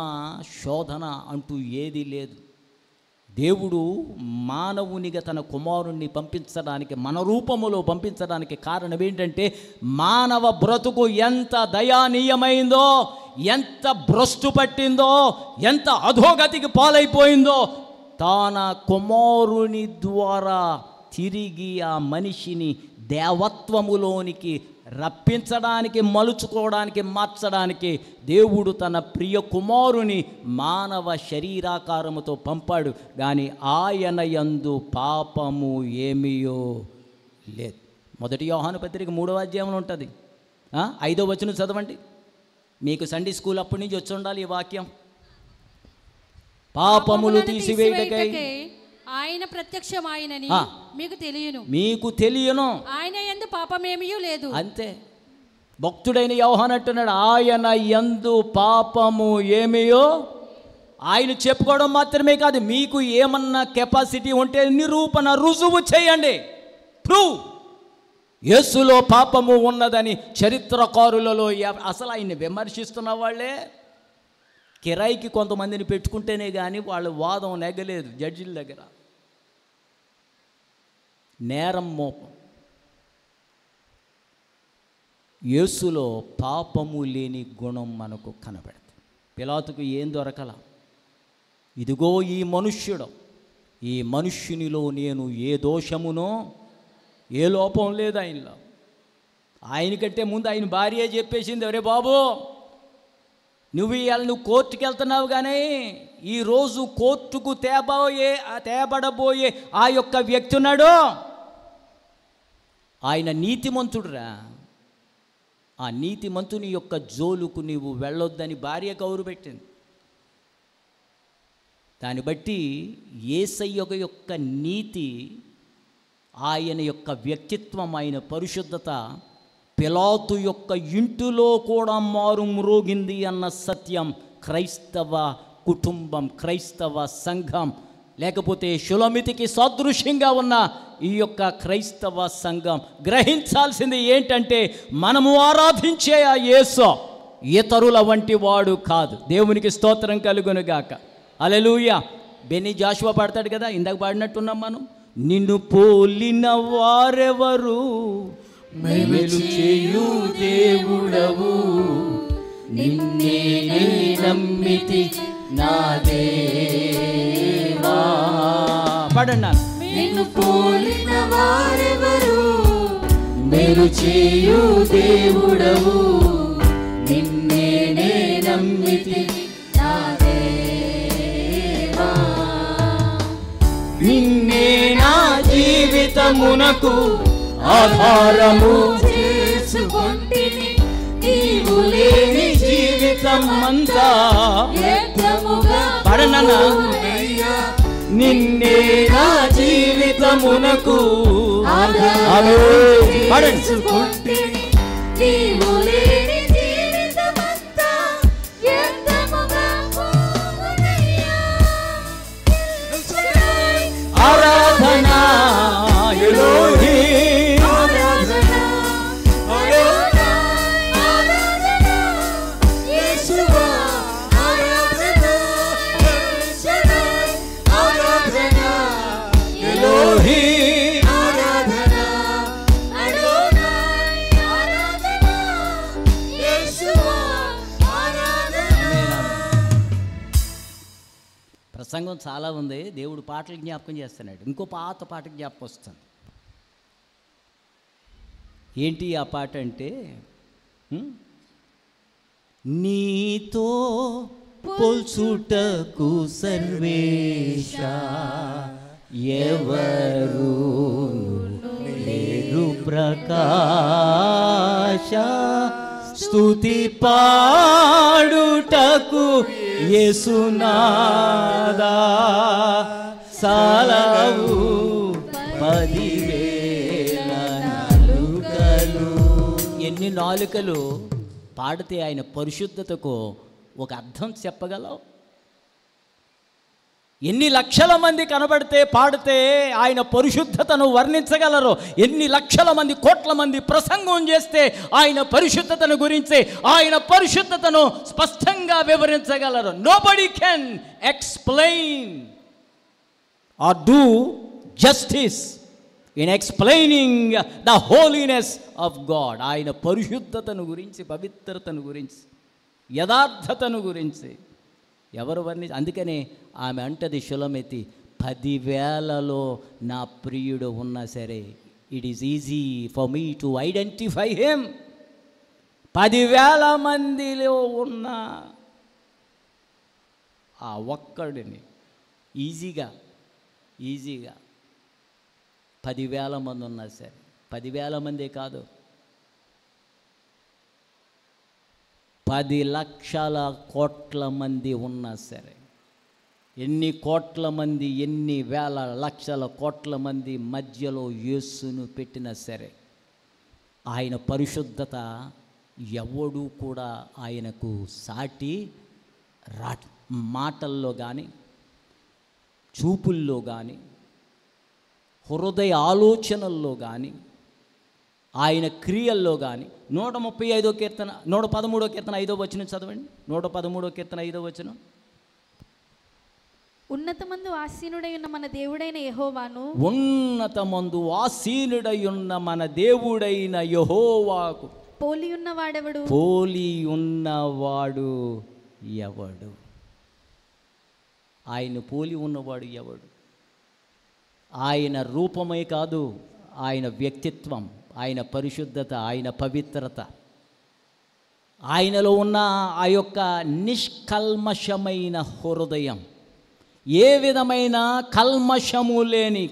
శోధన అంటూ ఏది లేదు. దేవుడు మానవునిగా తన కుమారుణ్ణి పంపించడానికి, మన రూపములో పంపించడానికి కారణం ఏంటంటే, మానవ బ్రతుకు ఎంత దయానీయమైందో, ఎంత భ్రష్టు పట్టిందో, ఎంత అధోగతికి పాలైపోయిందో, తన కుమారుని ద్వారా తిరిగి ఆ మనిషిని దేవత్వములోనికి రప్పించడానికి, మలుచుకోవడానికి, మార్చడానికి దేవుడు తన ప్రియ కుమారుని మానవ శరీరాకారముతో పంపాడు. కానీ ఆయన యందు పాపము ఏమీయో లేదు. 1 యోహాను పత్రిక 3వ అధ్యాయంలో ఉంటుంది. 5వ వచనం చదవండి. మీకు సండే స్కూల్ అప్పటి నుంచి వచ్చి ఉండాలి ఈ వాక్యం. పాపములు తీసివేయుటకై ఆయన ప్రత్యక్షమాయనని మీకు తెలియను. ఆయన యందు పాపమేమీ లేదు. అంతే. భక్తుడైన యోహాను అంటున్నాడు, ఆయన యందు పాపము ఏమీయో. ఆయన చెప్పుకోవడం మాత్రమే కాదు, మీకు ఏమన్నా కెపాసిటీ ఉంటే నిరూపణ, రుజువు చేయండి. ప్రూవ్. యేసులో పాపము ఉన్నదని చరిత్రకారులలో అసలు ఆయన్ని విమర్శిస్తున్న వాళ్ళే కిరాయికి కొంతమందిని పెట్టుకుంటేనే కానీ వాళ్ళ వాదం నెగ్గలేదు జడ్జిల దగ్గర. నేరం మోపం. యేసులో పాపము లేని గుణం మనకు కనబడుతుంది. పిలాతుకు ఏం దొరకల? ఇదిగో ఈ మనుష్యుడు, ఈ మనుష్యునిలో నేను ఏ దోషమునో, ఏ లోపం లేదు ఆయనలో. ఆయనకంటే ముందు ఆయన భార్య చెప్పేసింది, అరే బాబు నువ్వు కోర్టుకి వెళ్తున్నావు, కానీ ఈరోజు కోర్టుకు తేబడబోయే ఆ యొక్క వ్యక్తి ఉన్నాడు, ఆయన నీతిమంతుడురా. ఆ నీతిమంతుని యొక్క జోలుకు నీవు వెళ్ళొద్దని భార్య కౌరు పెట్టింది. దాన్ని బట్టి యేసయ్య యొక్క నీతి, ఆయన యొక్క వ్యక్తిత్వం, ఆయన పరిశుద్ధత పిలాతు యొక్క ఇంటిలో కూడా మారుమ్రోగింది అన్న సత్యం క్రైస్తవ కుటుంబం, క్రైస్తవ సంఘం, లేకపోతే షులమితికి సాదృశ్యంగా ఉన్న ఈ యొక్క క్రైస్తవ సంఘం గ్రహించాల్సింది ఏంటంటే, మనము ఆరాధించే ఆ యేసు ఇతరుల వంటి వాడు కాదు. దేవునికి స్తోత్రం కలుగునుగాక. హల్లెలూయా. బెన్నీ జాషువా పాడతాడు కదా, ఇందాక పాడినట్టున్నాం మనం. నిన్ను పోలిన వారెవరు, మేలు చేయు దేవుడవు, నిన్నే నమ్మితి నా దేవా. పాడండి. నిన్ను పోలిన వారెవరు, మేలు చేయు దేవుడవు, నిన్నే నమ్మితి నా దేవా. నిన్నే నా జీవితమునకు ఆధారము చేసుకొంటిని, నీవు లేని జీవితమంతా వ్యర్థముగా పడనయ్యా. నిన్నే నా జీవితమునకు చేసుకొంటిని, నీవు లేని జీవితమంతా వ్యర్థముగా పోవునయ్యా. ఆరాధనా ఎలోహీం, ఆరాధనా ఆరాధనా యేసువా, ఆరాధనా ఆరాధనా ఎలోహీం. ఆరాధనా అడోనాయ్, ఆరాధనా యేసువా, ఆరాధనా. ప్రసంగం చాలా ఉంది, దేవుడు పాటలు జ్ఞాపకం చేస్తున్నాడు. ఇంకో పాత పాట జ్ఞాపకం వస్తుంది. ఏంటి ఆ పాట అంటే, నీతో పోల్చుటకు సర్వేశ ఎవరు లేరు ప్రకాశ, స్తుతి పాడుటకు యేసునాదా సాలవు 10,000 నాలుకలు. ఎన్ని నాలుకలు పాడితే ఆయన పరిశుద్ధతకు ఒక అర్థం చెప్పగలవు? ఎన్ని లక్షల మంది కనబడితే పాడితే ఆయన పరిశుద్ధతను వర్ణించగలరు? ఎన్ని లక్షల మంది, కోట్ల మంది ప్రసంగం చేస్తే ఆయన పరిశుద్ధతను గురించి, ఆయన పరిశుద్ధతను స్పష్టంగా వివరించగలరు. Nobody can explain or do justice in explaining the holiness of God. ఆయన పరిశుద్ధతను గురించి, పవిత్రతను గురించి, యథార్థతను గురించి ఎవరు అందుకనే ఆమె అంటది శులమెత్తి, 10,000లో నా ప్రియుడు ఉన్నా సరే, it is easy for me to identify him. 10,000 మందిలో ఉన్న ఆ ఒక్కడిని ఈజీగా 10,000 మంది ఉన్నా సరే, 10,000 మందే కాదు, 10 లక్షల కోట్ల మంది ఉన్నా సరే, ఎన్ని కోట్ల మంది, ఎన్ని వేల లక్షల కోట్ల మంది మధ్యలో యేసును పెట్టినా సరే, ఆయన పరిశుద్ధత ఎవడు కూడా ఆయనకు సాటి మాటల్లో కానీ, చూపుల్లో కానీ, హృదయ ఆలోచనల్లో కానీ, ఆయన క్రియల్లో కానీ. 135వ కీర్తన 113వ కీర్తన 5వ వచనం చదవండి. 113వ కీర్తన 5వ వచనం. ఉన్నతమందు ఆసీనుడై ఉన్న మన దేవుడైన యెహోవాను, ఉన్నతమందు ఆసీనుడై ఉన్న మన దేవుడైన యెహోవాకు పోలి ఉన్నవాడెవడు? పోలి ఉన్నవాడు ఎవడు? ఆయన పోలి ఉన్నవాడు ఎవడు? ఆయన రూపమే కాదు, ఆయన వ్యక్తిత్వం, ఆయన పరిశుద్ధత, ఆయన పవిత్రత, ఆయనలో ఉన్న ఆ యొక్క నిష్కల్మషమైన హృదయం, ఏ విధమైన కల్మషము లేని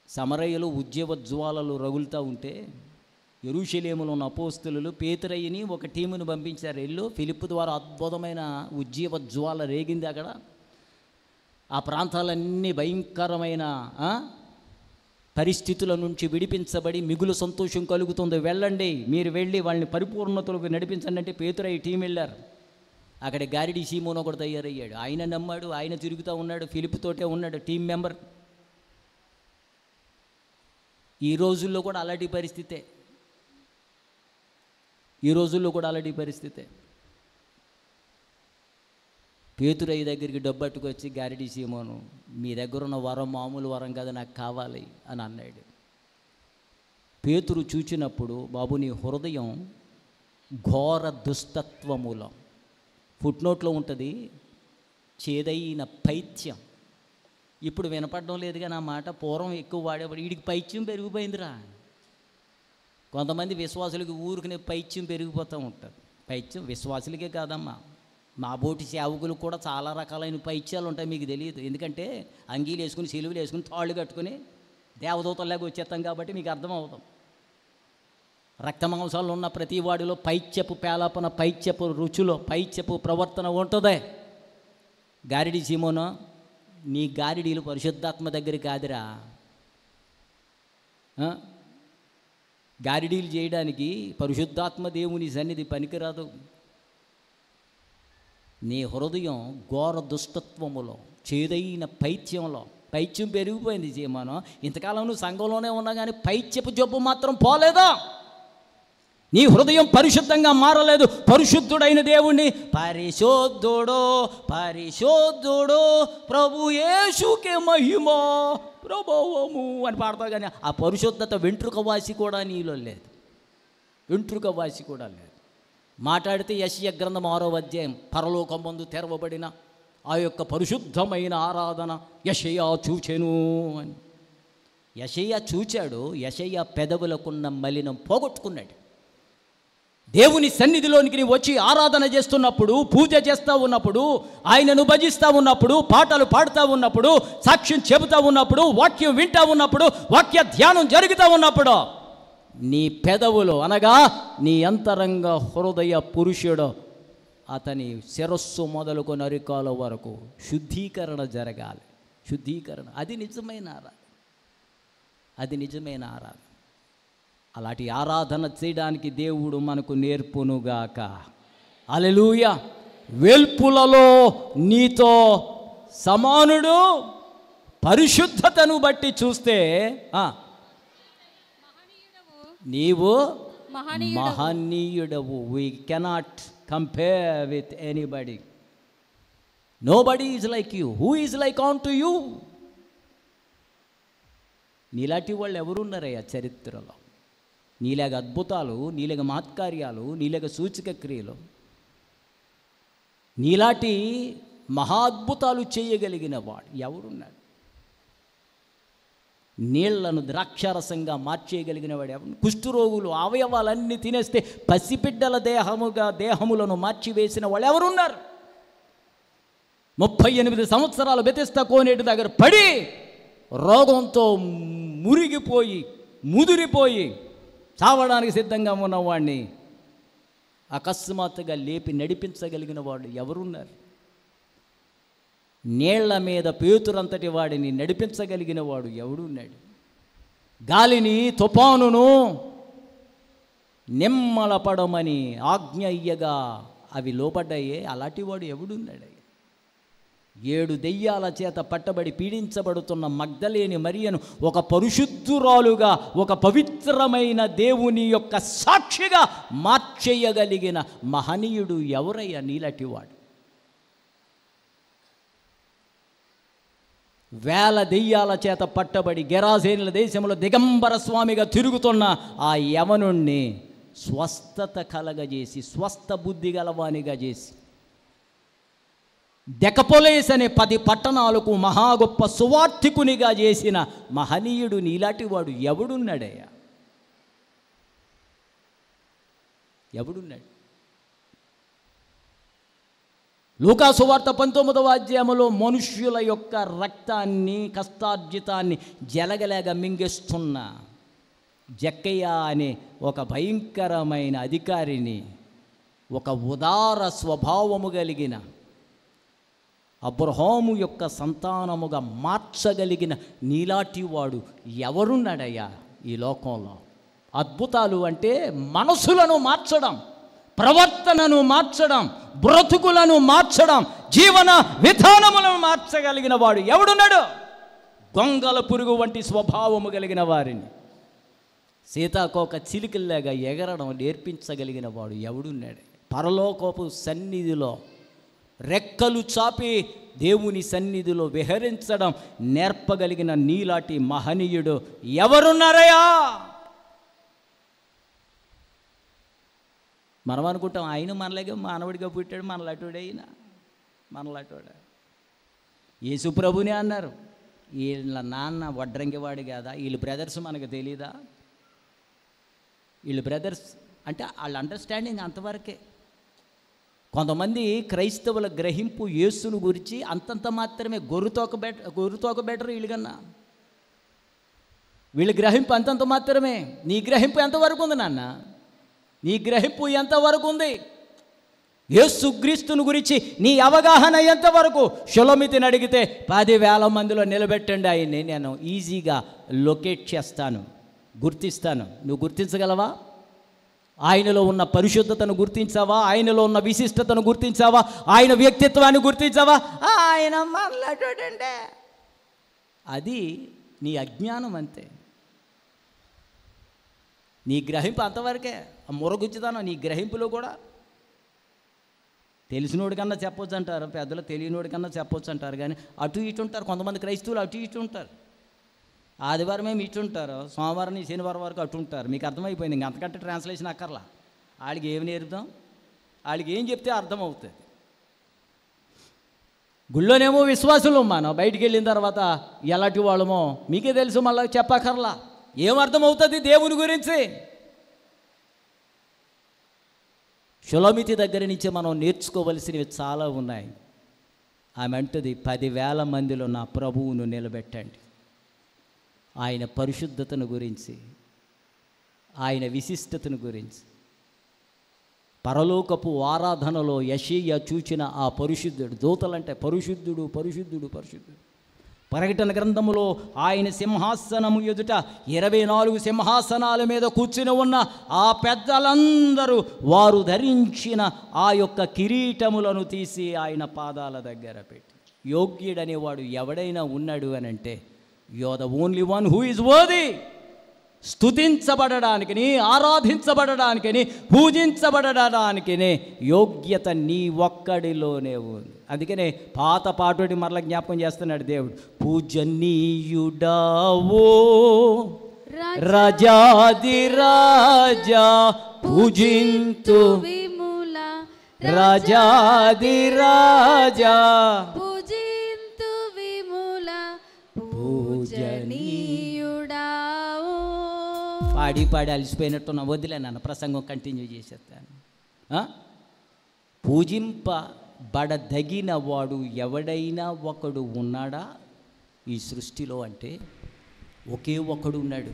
సమరయ్యలో ఉద్యోగజ్వాలలు రగులుతూ ఉంటే యెరూషలేములో ఉన్న అపోస్తలులు పేతురయ్యని ఒక టీమును పంపించారు. ఎల్లు ఫిలిప్పు ద్వారా అద్భుతమైన ఉద్యోగజ్వాల రేగింది అక్కడ. ఆ ప్రాంతాలన్నీ భయంకరమైన పరిస్థితుల నుంచి విడిపించబడి మిగులు సంతోషం కలుగుతుంది. వెళ్ళండి, మీరు వెళ్ళి వాళ్ళని పరిపూర్ణతలకు నడిపించండి అంటే పేతురయ్య టీం వెళ్ళారు. అక్కడ గారిడి సీమోను ఒకడు తయారయ్యాడు. ఆయన నమ్మాడు, ఆయన తిరుగుతూ ఉన్నాడు, ఫిలిప్తోటే ఉన్నాడు టీం మెంబర్. ఈ రోజుల్లో కూడా అలాంటి పరిస్థితే. పేతురయ్య దగ్గరికి డబ్బట్టుకొచ్చి గారిడి సీమోను, మీ దగ్గర ఉన్న వరం మామూలు వరం కదా, నాకు కావాలి అని అన్నాడు. పేతురు చూచినప్పుడు, బాబు నీ హృదయం ఘోర దుస్తత్వమూలం, ఫుట్నోట్లో ఉంటుంది, చేదైన పైత్యం. ఇప్పుడు వినపడడం లేదుగా నా మాట, పూర్వం ఎక్కువ వాడేవాడు. వీడికి పైత్యం పెరిగిపోయిందిరా. కొంతమంది విశ్వాసులకి ఊరికి పైత్యం పెరిగిపోతూ ఉంటుంది. పైత్యం విశ్వాసులకే కాదమ్మా, మా బోటి సేవకులకు కూడా చాలా రకాలైన పైత్యాలు ఉంటాయి, మీకు తెలియదు. ఎందుకంటే అంగీలు వేసుకుని సిలువలు వేసుకుని తాళ్ళు కట్టుకుని దేవదూతల్లాగా వచ్చేస్తాం కాబట్టి మీకు అర్థమవుతాం. రక్తమాంసాలు ఉన్న ప్రతి వాడిలో పైత్యపు పేలాపన, పైత్యపు రుచులో పైత్యపు ప్రవర్తన ఉంటుందే. గారిడి సీమోను, నీ గారిడీలు పరిశుద్ధాత్మ దగ్గర కాదురా. గారిడీలు చేయడానికి పరిశుద్ధాత్మ దేవుని సన్నిధి పనికిరాదు. నీ హృదయం ఘోర దుష్టత్వములో, చేదైన పైత్యంలో, పైత్యం పెరిగిపోయింది సీమోను. ఇంతకాలం నువ్వు సంఘంలోనే ఉన్నా కానీ పైత్యపు జబ్బు మాత్రం పోలేదా? నీ హృదయం పరిశుద్ధంగా మారలేదు. పరిశుద్ధుడైన దేవుణ్ణి పరిశుద్ధుడు పరిశుద్ధుడు ప్రభు యేసుకే మహిమ ప్రభావము అని పాడతావు, కానీ ఆ పరిశుద్ధత వెంట్రుక వాసి కూడా నీలో లేదు. వెంట్రుక వాసి కూడా లేదు. మాట్లాడితే యెషయా గ్రంథం 6వ అధ్యాయం, పరలోకం ముందు తెరవబడిన ఆ యొక్క పరిశుద్ధమైన ఆరాధన యెషయా చూచెను అని. యెషయా చూచాడు. యెషయా పెదవులకున్న మలినం పోగొట్టుకున్నాడు. దేవుని సన్నిధిలోనికి నీ వచ్చి ఆరాధన చేస్తున్నప్పుడు, పూజ చేస్తూ ఉన్నప్పుడు, ఆయనను భజిస్తూ ఉన్నప్పుడు, పాటలు పాడుతూ ఉన్నప్పుడు, సాక్ష్యం చెబుతూ ఉన్నప్పుడు, వాక్యం వింటూ ఉన్నప్పుడు, వాక్య ధ్యానం జరుగుతూ ఉన్నప్పుడు నీ పెదవులు అనగా నీ అంతరంగ హృదయ పురుషుడు అతని శిరస్సు మొదలుకొని అరికాల వరకు శుద్ధీకరణ జరగాలి. శుద్ధీకరణ, అది నిజమైన ఆరాధన. అది నిజమైన ఆరాధన. అలాంటి ఆరాధన చేయడానికి దేవుడు మనకు నేర్పునుగాక. హల్లెలూయా. వెల్పులలో నీతో సమానుడు. పరిశుద్ధతను బట్టి చూస్తే నీవు మహనీయుడవు. We cannot compare with anybody. Nobody is like you. Who is like unto you? నీలాంటి వాళ్ళు ఎవరున్నారయ్యా చరిత్రలో? నీలాగ అద్భుతాలు, నీలాగ మహత్కార్యాలు, నీలాగ సూచక క్రియలు, నీలాంటి మహాద్భుతాలు చేయగలిగిన వాడు ఎవరున్నాడు? నీళ్లను ద్రాక్షారసంగా మార్చేయగలిగిన వాడు ఎవరు? కుష్ఠరోగులు అవయవాలన్నీ తినేస్తే పసిబిడ్డల దేహములను మార్చివేసిన వాళ్ళు ఎవరున్నారు? 38 సంవత్సరాలు బెతెస్దా కోనేటి దగ్గర పడి రోగంతో మురిగిపోయి ముదిరిపోయి చావడానికి సిద్ధంగా ఉన్నవాడిని అకస్మాత్తుగా లేపి నడిపించగలిగిన వాడు ఎవరున్నారు? నీళ్ల మీద పేతురంతటి వాడిని నడిపించగలిగిన వాడు ఎవడున్నాడు? గాలిని తుఫానును నిమ్మలపడమని ఆజ్ఞ ఇయ్యగా అవి లోపడ్డాయే, అలాంటి వాడు ఎవడున్నాడు? 7 దెయ్యాల చేత పట్టబడి పీడించబడుతున్న మగ్దలేని మరియను ఒక పరిశుద్ధురాలుగా, ఒక పవిత్రమైన దేవుని యొక్క సాక్షిగా మార్చేయగలిగిన మహనీయుడు ఎవరయ్యా నీలాంటి వాడు? వేల దెయ్యాల చేత పట్టబడి గెరాసేనుల దేశంలో దిగంబర స్వామిగా తిరుగుతున్న ఆ యవనుణ్ణి స్వస్థత కలగజేసి, స్వస్థ బుద్ధి గలవానిగా చేసి, డెకపొలేస్ అనే 10 పట్టణాలకు మహా గొప్ప సువార్థికునిగా చేసిన మహనీయుడు నీలాంటి వాడు ఎవడున్నాడయ్యా? ఎవడున్నాడు? లూకా సువార్త 19వ అధ్యాయంలో మనుష్యుల యొక్క రక్తాన్ని, కష్టార్జితాన్ని జలగలేగా మింగేస్తున్న జక్కయ్య అనే ఒక భయంకరమైన అధికారిని ఒక ఉదార స్వభావము కలిగిన అబ్రహాము యొక్క సంతానముగా మార్చగలిగిన నీలాంటి వాడు ఎవరున్నాడయ్యా ఈ లోకంలో? అద్భుతాలు అంటే మనసులను మార్చడం, ప్రవర్తనను మార్చడం, బ్రతుకులను మార్చడం, జీవన విధానములను మార్చగలిగిన వాడు ఎవడున్నాడు? గొంగల పురుగు వంటి స్వభావము కలిగిన వారిని సీతాకోక చిలుకల్లాగా ఎగరడం నేర్పించగలిగిన వాడు ఎవడున్నాడు? పరలోకపు సన్నిధిలో రెక్కలు చాపి దేవుని సన్నిధిలో విహరించడం నేర్పగలిగిన నీలాంటి మహనీయుడు ఎవరున్నారయ్యా? మనం అనుకుంటాం ఆయన మనలాగే మానవుడిగా పుట్టాడు, మనలాటోడే అయిన మనలాటోడే. యేసు ప్రభునే అన్నారు, వీళ్ళ నాన్న వడ్రంగివాడు కదా, వీళ్ళు బ్రదర్స్ మనకు తెలీదా? వీళ్ళు బ్రదర్స్ అంటే వాళ్ళ అండర్స్టాండింగ్ అంతవరకే. కొంతమంది క్రైస్తవుల గ్రహింపు యేసును గురించి అంతంత మాత్రమే. గొర్రుతోక బెటర్ వీళ్ళకన్నా. వీళ్ళ గ్రహింపు అంతంత మాత్రమే. నీ గ్రహింపు ఎంతవరకు ఉంది నాన్న? నీ గ్రహింపు ఎంతవరకు ఉంది? యేసుక్రీస్తుని గురించి నీ అవగాహన ఎంతవరకు? షొలోమితిని అడిగితే 10,000 మందిలో నిలబెట్టండి ఆయన్ని, నేను ఈజీగా లొకేట్ చేస్తాను, గుర్తిస్తాను. నువ్వు గుర్తించగలవా? ఆయనలో ఉన్న పరిశుద్ధతను గుర్తించావా? ఆయనలో ఉన్న విశిష్టతను గుర్తించావా? ఆయన వ్యక్తిత్వాన్ని గుర్తించావా? ఆయన మాట్లాడంటే అది నీ అజ్ఞానం అంతే. నీ గ్రహింపు అంతవరకే. మురగుచ్చుతాను నీ గ్రహింపులో కూడా. తెలిసినోడి కన్నా చెప్పొచ్చు అంటారు పెద్దలు, తెలియనోడి కన్నా చెప్పొచ్చు అంటారు. కానీ అటు ఇటు ఉంటారు కొంతమంది క్రైస్తవులు, అటు ఇటు ఉంటారు. ఆదివారం ఏమి ఇటు ఉంటారు, సోమవారం శనివారం వరకు అటు ఉంటారు. మీకు అర్థమైపోయింది, ఇంక అంతకంటే ట్రాన్స్లేషన్ అక్కర్లా. వాళ్ళకి ఏమి నేర్పుతాం, వాళ్ళకి ఏం చెప్తే అర్థమవుతుంది. గుళ్ళోనేమో విశ్వాసులు మనం, బయటికి వెళ్ళిన తర్వాత ఎలాంటి వాళ్ళమో మీకే తెలుసు, మళ్ళీ చెప్పక్కర్లా. ఏమర్థమవుతుంది దేవుని గురించి? షొలోమితి దగ్గర నుంచి మనం నేర్చుకోవలసినవి చాలా ఉన్నాయి. ఆమె అంటుంది, 10,000 మందిలో నా ప్రభువును నిలబెట్టండి. ఆయన పరిశుద్ధతను గురించి, ఆయన విశిష్టతను గురించి. పరలోకపు ఆరాధనలో యెషయా చూచిన ఆ పరిశుద్ధుడు, దూతలంటే పరిశుద్ధుడు పరిశుద్ధుడు పరిశుద్ధుడు. ప్రకటన గ్రంథములో ఆయన సింహాసనము ఎదుట 24 సింహాసనాల మీద కూర్చుని ఉన్న ఆ పెద్దలందరూ వారు ధరించిన ఆ యొక్క కిరీటములను తీసి ఆయన పాదాల దగ్గర పెట్టి, యోగ్యుడనేవాడు ఎవడైనా ఉన్నాడు అని అంటే you are the only one who is worthy. స్తుతించబడడానికిని, ఆరాధించబడడానికిని, పూజించబడడానికిని యోగ్యత నీ ఒక్కడిలోనే ఉంది. అందుకనే పాత పాటోటి మరలా జ్ఞాపకం చేస్తున్నాడు దేవుడు. పూజనీయుడావో రాజాది రాజా పూజింతు విముల రాజాది రాజా పూజింతు విముల పూజనీయుడావో. పాడి పాడి అలసిపోయినట్టున్న వదిలే నన్ను ప్రసంగం కంటిన్యూ చేసేస్తాను. పూజింపబడదగిన వాడు ఎవడైనా ఒకడు ఉన్నాడా ఈ సృష్టిలో అంటే ఒకే ఒకడు ఉన్నాడు.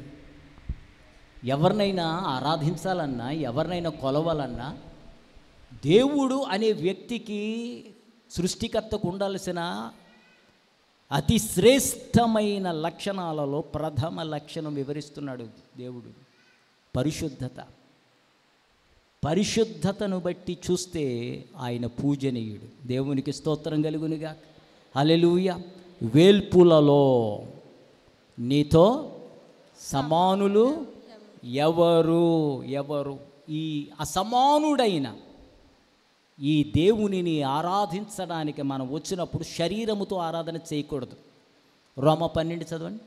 ఎవరినైనా ఆరాధించాలన్నా, ఎవరినైనా కొలవాలన్నా దేవుడు అనే వ్యక్తికి, సృష్టికర్తకు ఉండాల్సిన అతి శ్రేష్టమైన లక్షణాలలో ప్రథమ లక్షణం వివరిస్తున్నాడు దేవుడు, పరిశుద్ధత. పరిశుద్ధతను బట్టి చూస్తే ఆయన పూజనీయుడు. దేవునికి స్తోత్రం కలుగునుగా. హల్లెలూయా. వేల్పులలో నీతో సమానులు ఎవరు? ఈ అసమానుడైన ఈ దేవునిని ఆరాధించడానికి మనం వచ్చినప్పుడు శరీరముతో ఆరాధన చేయకూడదు. రోమ 12 చదవండి.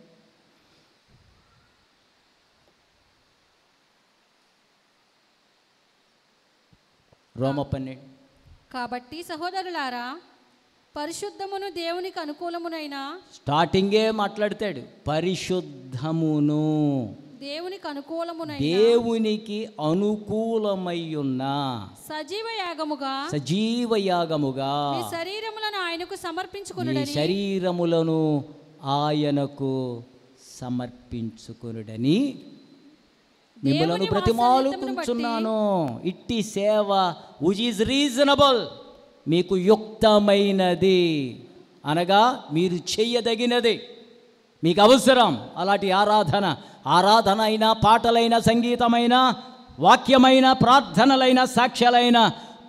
రోమ 12. కాబట్టి సహోదరులారా, పరిశుద్ధమును దేవునికి అనుకూలమునైన, స్టార్టింగే మాట్లాడతాడు, పరిశుద్ధమును దేవునికి అనుకూలమునైన, దేవునికి అనుకూలమై ఉన్న సజీవ యాగముగా మీ శరీరములను ఆయనకు సమర్పించుకొనుడని, శరీరములను ఆయనకు సమర్పించుకొనుడని మిమ్మలను బ్రతిమాలుకుంటున్నాను. ఇట్టి సేవ విచ్ ఈజ్ రీజనబుల్, మీకు యుక్తమైనది, అనగా మీరు చెయ్యదగినది, మీకు అవసరం. అలాంటి ఆరాధన అయినా, పాటలైనా, సంగీతమైన, వాక్యమైన, ప్రార్థనలైన, సాక్ష్యాలైన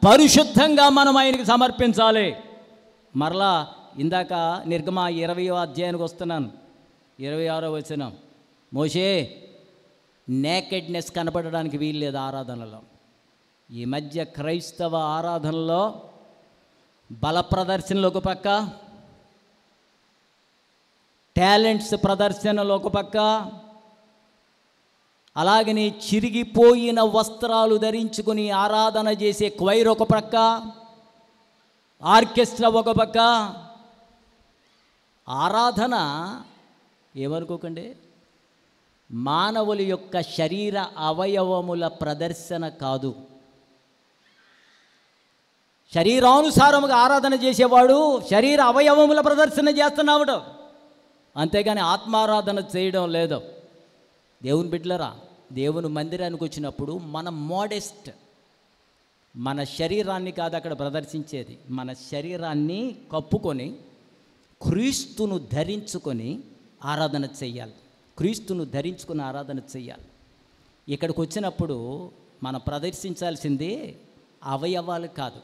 పరిశుద్ధంగా మనం ఆయనకి సమర్పించాలి. మరలా ఇందాక నిర్గమ 20వ అధ్యాయానికి వస్తున్నాను. 26వ వచనం. మోషే నేకెడ్నెస్ కనపడడానికి వీల్లేదు ఆరాధనలో. ఈ మధ్య క్రైస్తవ ఆరాధనలో బల ప్రదర్శనలు ఒక పక్క, టాలెంట్స్ ప్రదర్శనలు ఒక పక్క, అలాగని చిరిగిపోయిన వస్త్రాలు ధరించుకొని ఆరాధన చేసే క్వైర్ ఒక పక్క, ఆర్కెస్ట్రా ఒక పక్క. ఆరాధన ఏమనుకోకండి, మానవుల యొక్క శరీర అవయవముల ప్రదర్శన కాదు. శరీరానుసారముగా ఆరాధన చేసేవాడు శరీర అవయవముల ప్రదర్శన చేస్తున్నాడు, అంతేగాని ఆత్మారాధన చేయడం లేదు. దేవుని బిడ్డలరా, దేవుని మందిరానికి వచ్చినప్పుడు మనం మోడెస్ట్, మన శరీరాన్ని కాదు అక్కడ ప్రదర్శించేది, మన శరీరాన్ని కప్పుకొని క్రీస్తును ధరించుకొని ఆరాధన చెయ్యాలి. క్రీస్తును ధరించుకుని ఆరాధన చెయ్యాలి. ఇక్కడికి వచ్చినప్పుడు మనం ప్రదర్శించాల్సింది అవయవాలు కాదు.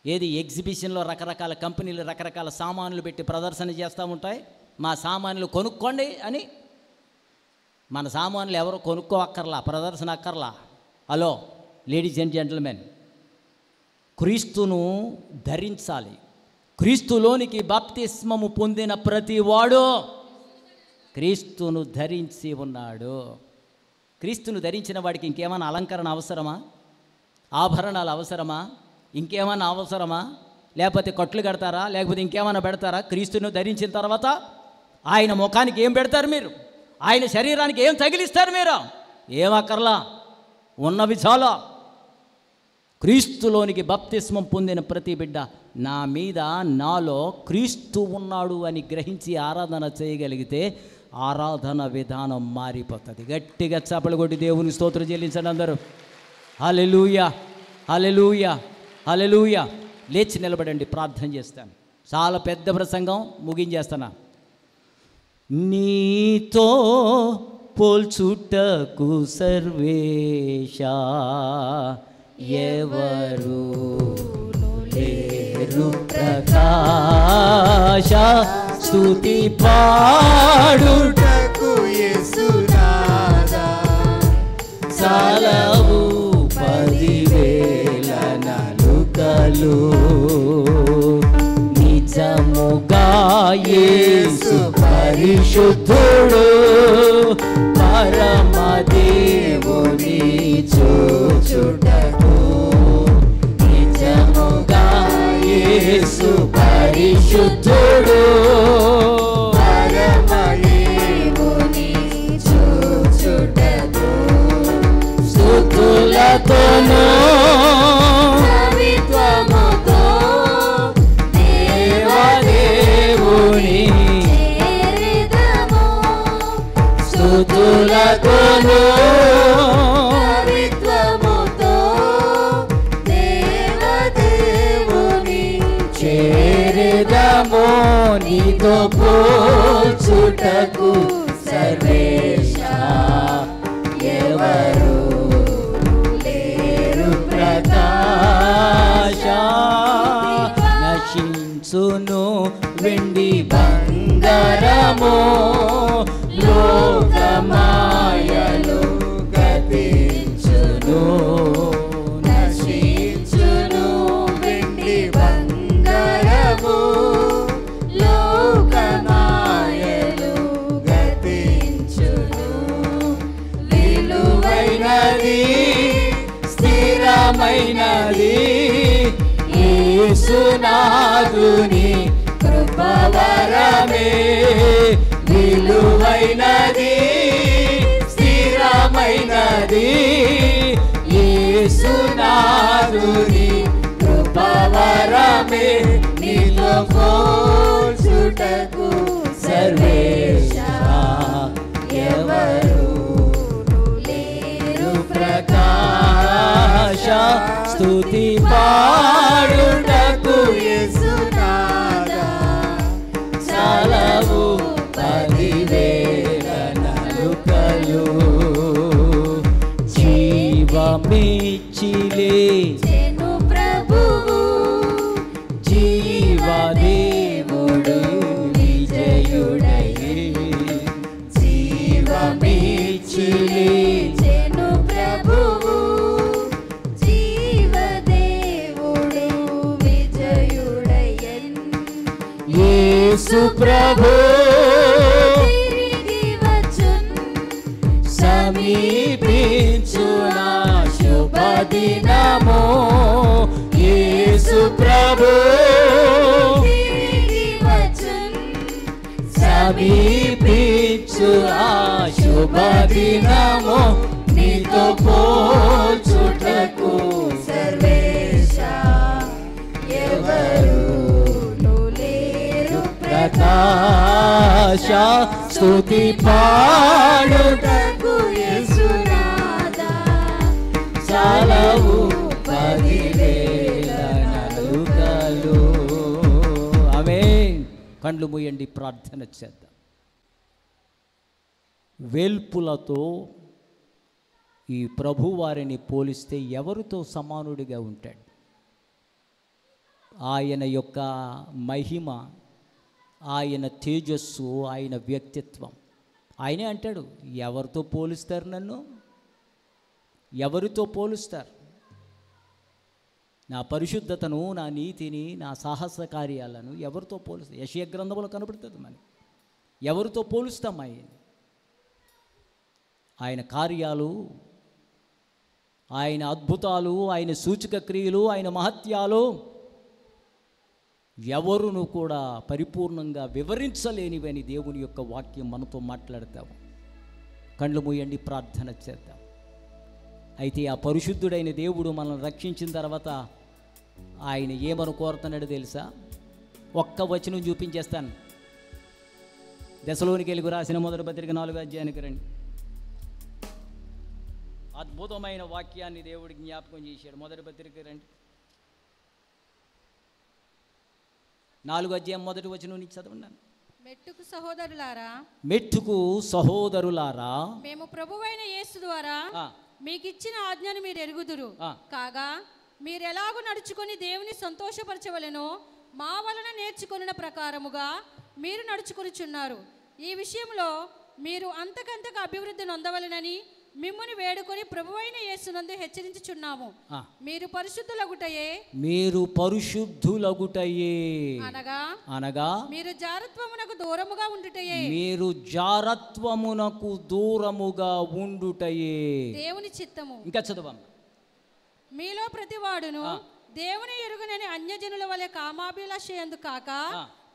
ఏది ఎగ్జిబిషన్లో రకరకాల కంపెనీలు రకరకాల సామాన్లు పెట్టి ప్రదర్శన చేస్తూ ఉంటాయి. మా సామాన్లు కొనుక్కోండి అని. మన సామాన్లు ఎవరు కొనుక్కోక్కర్లా, ప్రదర్శన అక్కర్లా. హలో లేడీస్ అండ్ జెంటిల్మెన్, క్రీస్తును ధరించాలి. క్రీస్తులోనికి బాప్తిస్మము పొందిన ప్రతి వాడు క్రీస్తును ధరించి ఉన్నాడు. క్రీస్తును ధరించిన వాడికి ఇంకేమైనా అలంకరణ అవసరమా? ఆభరణాలు అవసరమా? ఇంకేమైనా అవసరమా? లేకపోతే కట్లు కడతారా? లేకపోతే ఇంకేమైనా పెడతారా? క్రీస్తును ధరించిన తర్వాత ఆయన ముఖానికి ఏం పెడతారు మీరు? ఆయన శరీరానికి ఏం తగిలిస్తారు మీరు? ఏం అక్కర్లా, ఉన్నవి చాలా. క్రీస్తులోనికి బాప్తిస్మం పొందిన ప్రతి బిడ్డ నా మీద నాలో క్రీస్తు ఉన్నాడు అని గ్రహించి ఆరాధన చేయగలిగితే ఆరాధన విధానం మారిపోతుంది. గట్టిగా చప్పలు కొట్టి దేవుని స్తోత్రం చెల్లించండి అందరూ. హల్లెలూయా, హల్లెలూయా, హల్లెలూయా. లేచి నిలబడండి, ప్రార్థన చేస్తాను. చాలా పెద్ద ప్రసంగం, ముగించేస్తాను. నీతో పోల్చుటకు సర్వేశా ఎవరు లేరు, ప్రకాశ స్తుతి పాడుటకు యేసునాదా చాలవు 10,000 నాలుకలు. నిజముగా యేసు పరిశుద్ధుడు, పరమదేవుని చూచుటకు. నిజముగా యేసు పరిశుద్ధుడు, పరమదేవుని చూచుటకు. స్తుతులతోను కవిత్వముతో దేవదేవుని చేరెదము. స్తుతులతోను కవిత్వముతో దేవదేవుని చేరెదము. నీతో పోల్చుటకు సర్వేశా ఎవరు లేరు, ప్రకాశ నశించును వెండి బంగారము, లోకమాయలు గతించును. నశించును వెండి బంగారము, లోకమాయలు గతించును. విలువైనది స్థిరమైనది యేసునాథుని కృపవరమే. విలువైనది స్థిరమైనది యేసునాథుని కృపవరమే. నీతో పోల్చుటకు సర్వేశా ఎవరు లేరు, ప్రకాశ స్తుతి పాడుటకు యేసునాదా చాలవు 10,000 నాలుకలు. జీవమిచ్చిలే చెను ప్రభువు, జీవదేవుడు విజయుడై. జీవమిచ్చిలే చెను ప్రభువు, జీవదేవుడే యేసు ప్రభు తిరిగి వచ్చున్ సమీపించున శుభదినము యేసు ప్రభు తిరిగి వచ్చున్ సమీపించు ఆ శుభదినము నీతో పోల్చుటకు సర్వేశ ఎవరు లేరు ప్రకాశ స్తుతి పాడుటకు యేసునాథా చాలవు 10,000 నలుకలు. ఆమేన్. కళ్ళు మూయండి, ప్రార్థన చేద్దాం. వేల్పులతో ఈ ప్రభువారిని పోలిస్తే ఎవరితో సమానుడిగా ఉంటాడు? ఆయన యొక్క మహిమ, ఆయన తేజస్సు, ఆయన వ్యక్తిత్వం. ఆయనే అంటాడు, ఎవరితో పోలుస్తారు నన్ను? ఎవరితో పోలుస్తారు? నా పరిశుద్ధతను, నా నీతిని, నా సాహస కార్యాలను ఎవరితో పోలుస్తారు? యెషయా గ్రంథంలో కనబడుతుంది మనకి. ఎవరితో పోలుస్తాం? ఆయన కార్యాలు, ఆయన అద్భుతాలు, ఆయన సూచక క్రియలు, ఆయన మహత్యాలు ఎవరును కూడా పరిపూర్ణంగా వివరించలేనివని దేవుని యొక్క వాక్యం మనతో మాట్లాడతాము. కళ్ళు మూయండి, ప్రార్థన చేద్దాం. అయితే ఆ పరిశుద్ధుడైన దేవుడు మనల్ని రక్షించిన తర్వాత ఆయన ఏమని కోరుతున్నాడో తెలుసా? ఒక్క వచనం చూపించేస్తాను. దశలోనికెళ్ళి రాసిన మొదటి పత్రిక 4వ అధ్యాయానికి రండి. అద్భుతమైన వాక్యాన్ని దేవుడు జ్ఞాపకం చేశాడు. మొదటి పత్రిక రండి, 4వ అధ్యాయం మొదటి వచనం నుంచి చదవండి. మెట్టుకు సహోదరులారా, మెట్టుకు సహోదరులారా, మేము ప్రభువైన యేసు ద్వారా మీకు ఇచ్చిన ఆజ్ఞను మీరు ఎరుగుదురు కాగా, మీరు ఎలాగూ నడుచుకొని దేవుని సంతోషపరచవలెనో మా వలన నేర్చుకొనిన ప్రకారముగా మీరు నడుచుకొనిచున్నారు. ఈ విషయంలో మీరు అంతకంతకు అభివృద్ధి నొందవలెనని మిమ్ముని వేడుకొని ప్రభువైన యేసునందు హెచ్చరించుచున్నాము. మీరు పరిశుద్ధులగుటయే, మీరు పరిశుద్ధులగుటయే అనగా మీరు జారత్వమునకు దూరముగా ఉండుటయే, మీరు జారత్వమునకు దూరముగా ఉండుటయే దేవుని చిత్తము. ఇంకా చదవం. మీలో ప్రతివాడును దేవుని ఎరుగనని అన్యజనుల వలె కామాభిలాషయందు కాక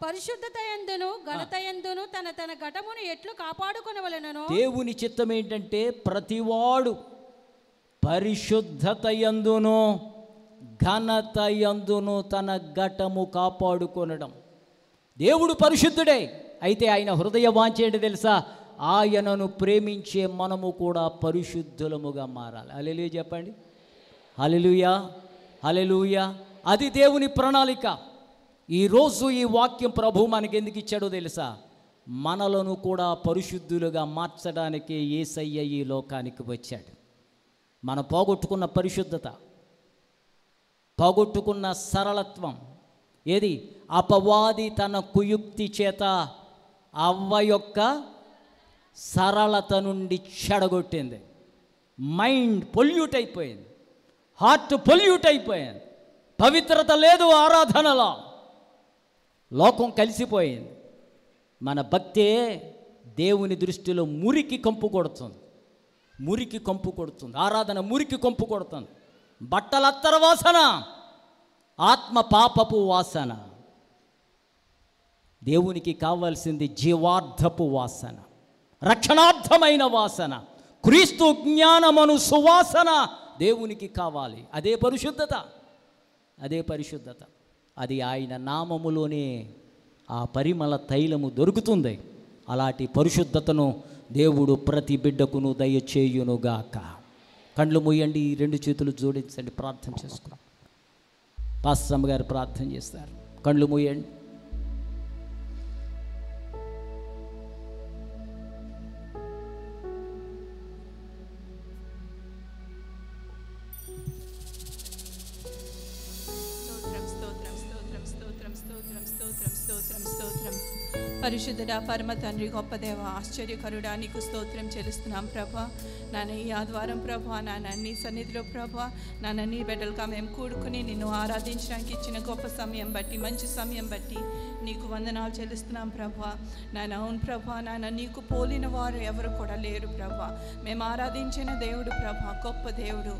పరిశుద్ధత యందును ఘనత యందును తన తన ఘటమును ఎట్లు కాపాడుకొనవలెనో. దేవుని చిత్తం ఏంటంటే ప్రతివాడు పరిశుద్ధత యందును ఘనత యందును తన ఘటము కాపాడుకొనడం. దేవుడు పరిశుద్ధుడే, అయితే ఆయన హృదయ వాంఛ ఏంటి తెలుసా? ఆయనను ప్రేమించే మనము కూడా పరిశుద్ధులముగా మారాలి. హల్లెలూయా చెప్పండి. హల్లెలూయా, హల్లెలూయా. అది దేవుని ప్రణాళిక. ఈరోజు ఈ వాక్యం ప్రభు మనకి ఎందుకు ఇచ్చాడో తెలుసా? మనలను కూడా పరిశుద్ధులుగా మార్చడానికే యేసయ్య ఈ లోకానికి వచ్చాడు. మనం పోగొట్టుకున్న పరిశుద్ధత, పోగొట్టుకున్న సరళత్వం ఏది? అపవాది తన కుయుక్తి చేత అవ్వ యొక్క సరళత నుండి చెడగొట్టింది. మైండ్ పొల్యూట్ అయిపోయింది, హార్ట్ పొల్యూట్ అయిపోయింది, పవిత్రత లేదు ఆరాధనలో, లోకం కలిసిపోయింది. మన భక్తే దేవుని దృష్టిలో మురికి కంపు కొడుతుంది, మురికి కంపు కొడుతుంది. ఆరాధన మురికి కంపు కొడుతుంది. బట్టల అత్తర వాసన, ఆత్మ పాపపు వాసన. దేవునికి కావాల్సింది జీవార్థపు వాసన, రక్షణార్థమైన వాసన, క్రీస్తు జ్ఞానమను సువాసన దేవునికి కావాలి. అదే పరిశుద్ధత, అదే పరిశుద్ధత. అది ఆయన నామములోనే ఆ పరిమళ తైలము దొరుకుతుంది. అలాంటి పరిశుద్ధతను దేవుడు ప్రతి బిడ్డకును దయచేయునుగాక. కళ్ళు మూయండి, 2 చేతులు జోడించండి, ప్రార్థన చేసుకున్నాం. పాస్టమ్మ గారు ప్రార్థన చేస్తారు. కళ్ళు మూయండి. పరిశుద్ధుడా పరమ తండ్రి గొప్ప దేవ ఆశ్చర్యకరుడా నీకు స్తోత్రం చెల్లిస్తున్నాం ప్రభా. నాన్న ఈ ఆదివారం ప్రభా నాన్న నీ సన్నిధిలో ప్రభా నాన్న నీ బిడ్డలుగా మేము కూడుకుని నిన్ను ఆరాధించడానికి ఇచ్చిన గొప్ప సమయం బట్టి మంచి సమయం బట్టి నీకు వందనాలు చెల్లిస్తున్నాం ప్రభా. నాన్న అవును ప్రభా నాన్న నీకు పోలిన వారు ఎవరు కూడా లేరు ప్రభా. మేము ఆరాధించిన దేవుడు ప్రభా గొప్ప దేవుడు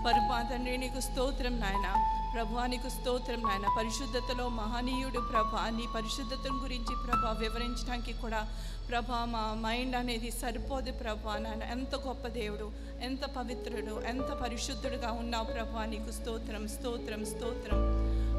పరమా తండ్రి నీకు స్తోత్రం నాయన. ప్రభా నీకు స్తోత్రం నాయన. పరిశుద్ధతలో మహనీయుడు ప్రభా. నీ పరిశుద్ధతను గురించి ప్రభా వివరించడానికి కూడా ప్రభా మా మైండ్ అనేది సరిపోదు ప్రభా నాయన. ఎంత గొప్ప దేవుడు, ఎంత పవిత్రుడు, ఎంత పరిశుద్ధుడుగా ఉన్నావు ప్రభా. నీకు స్తోత్రం స్తోత్రం స్తోత్రం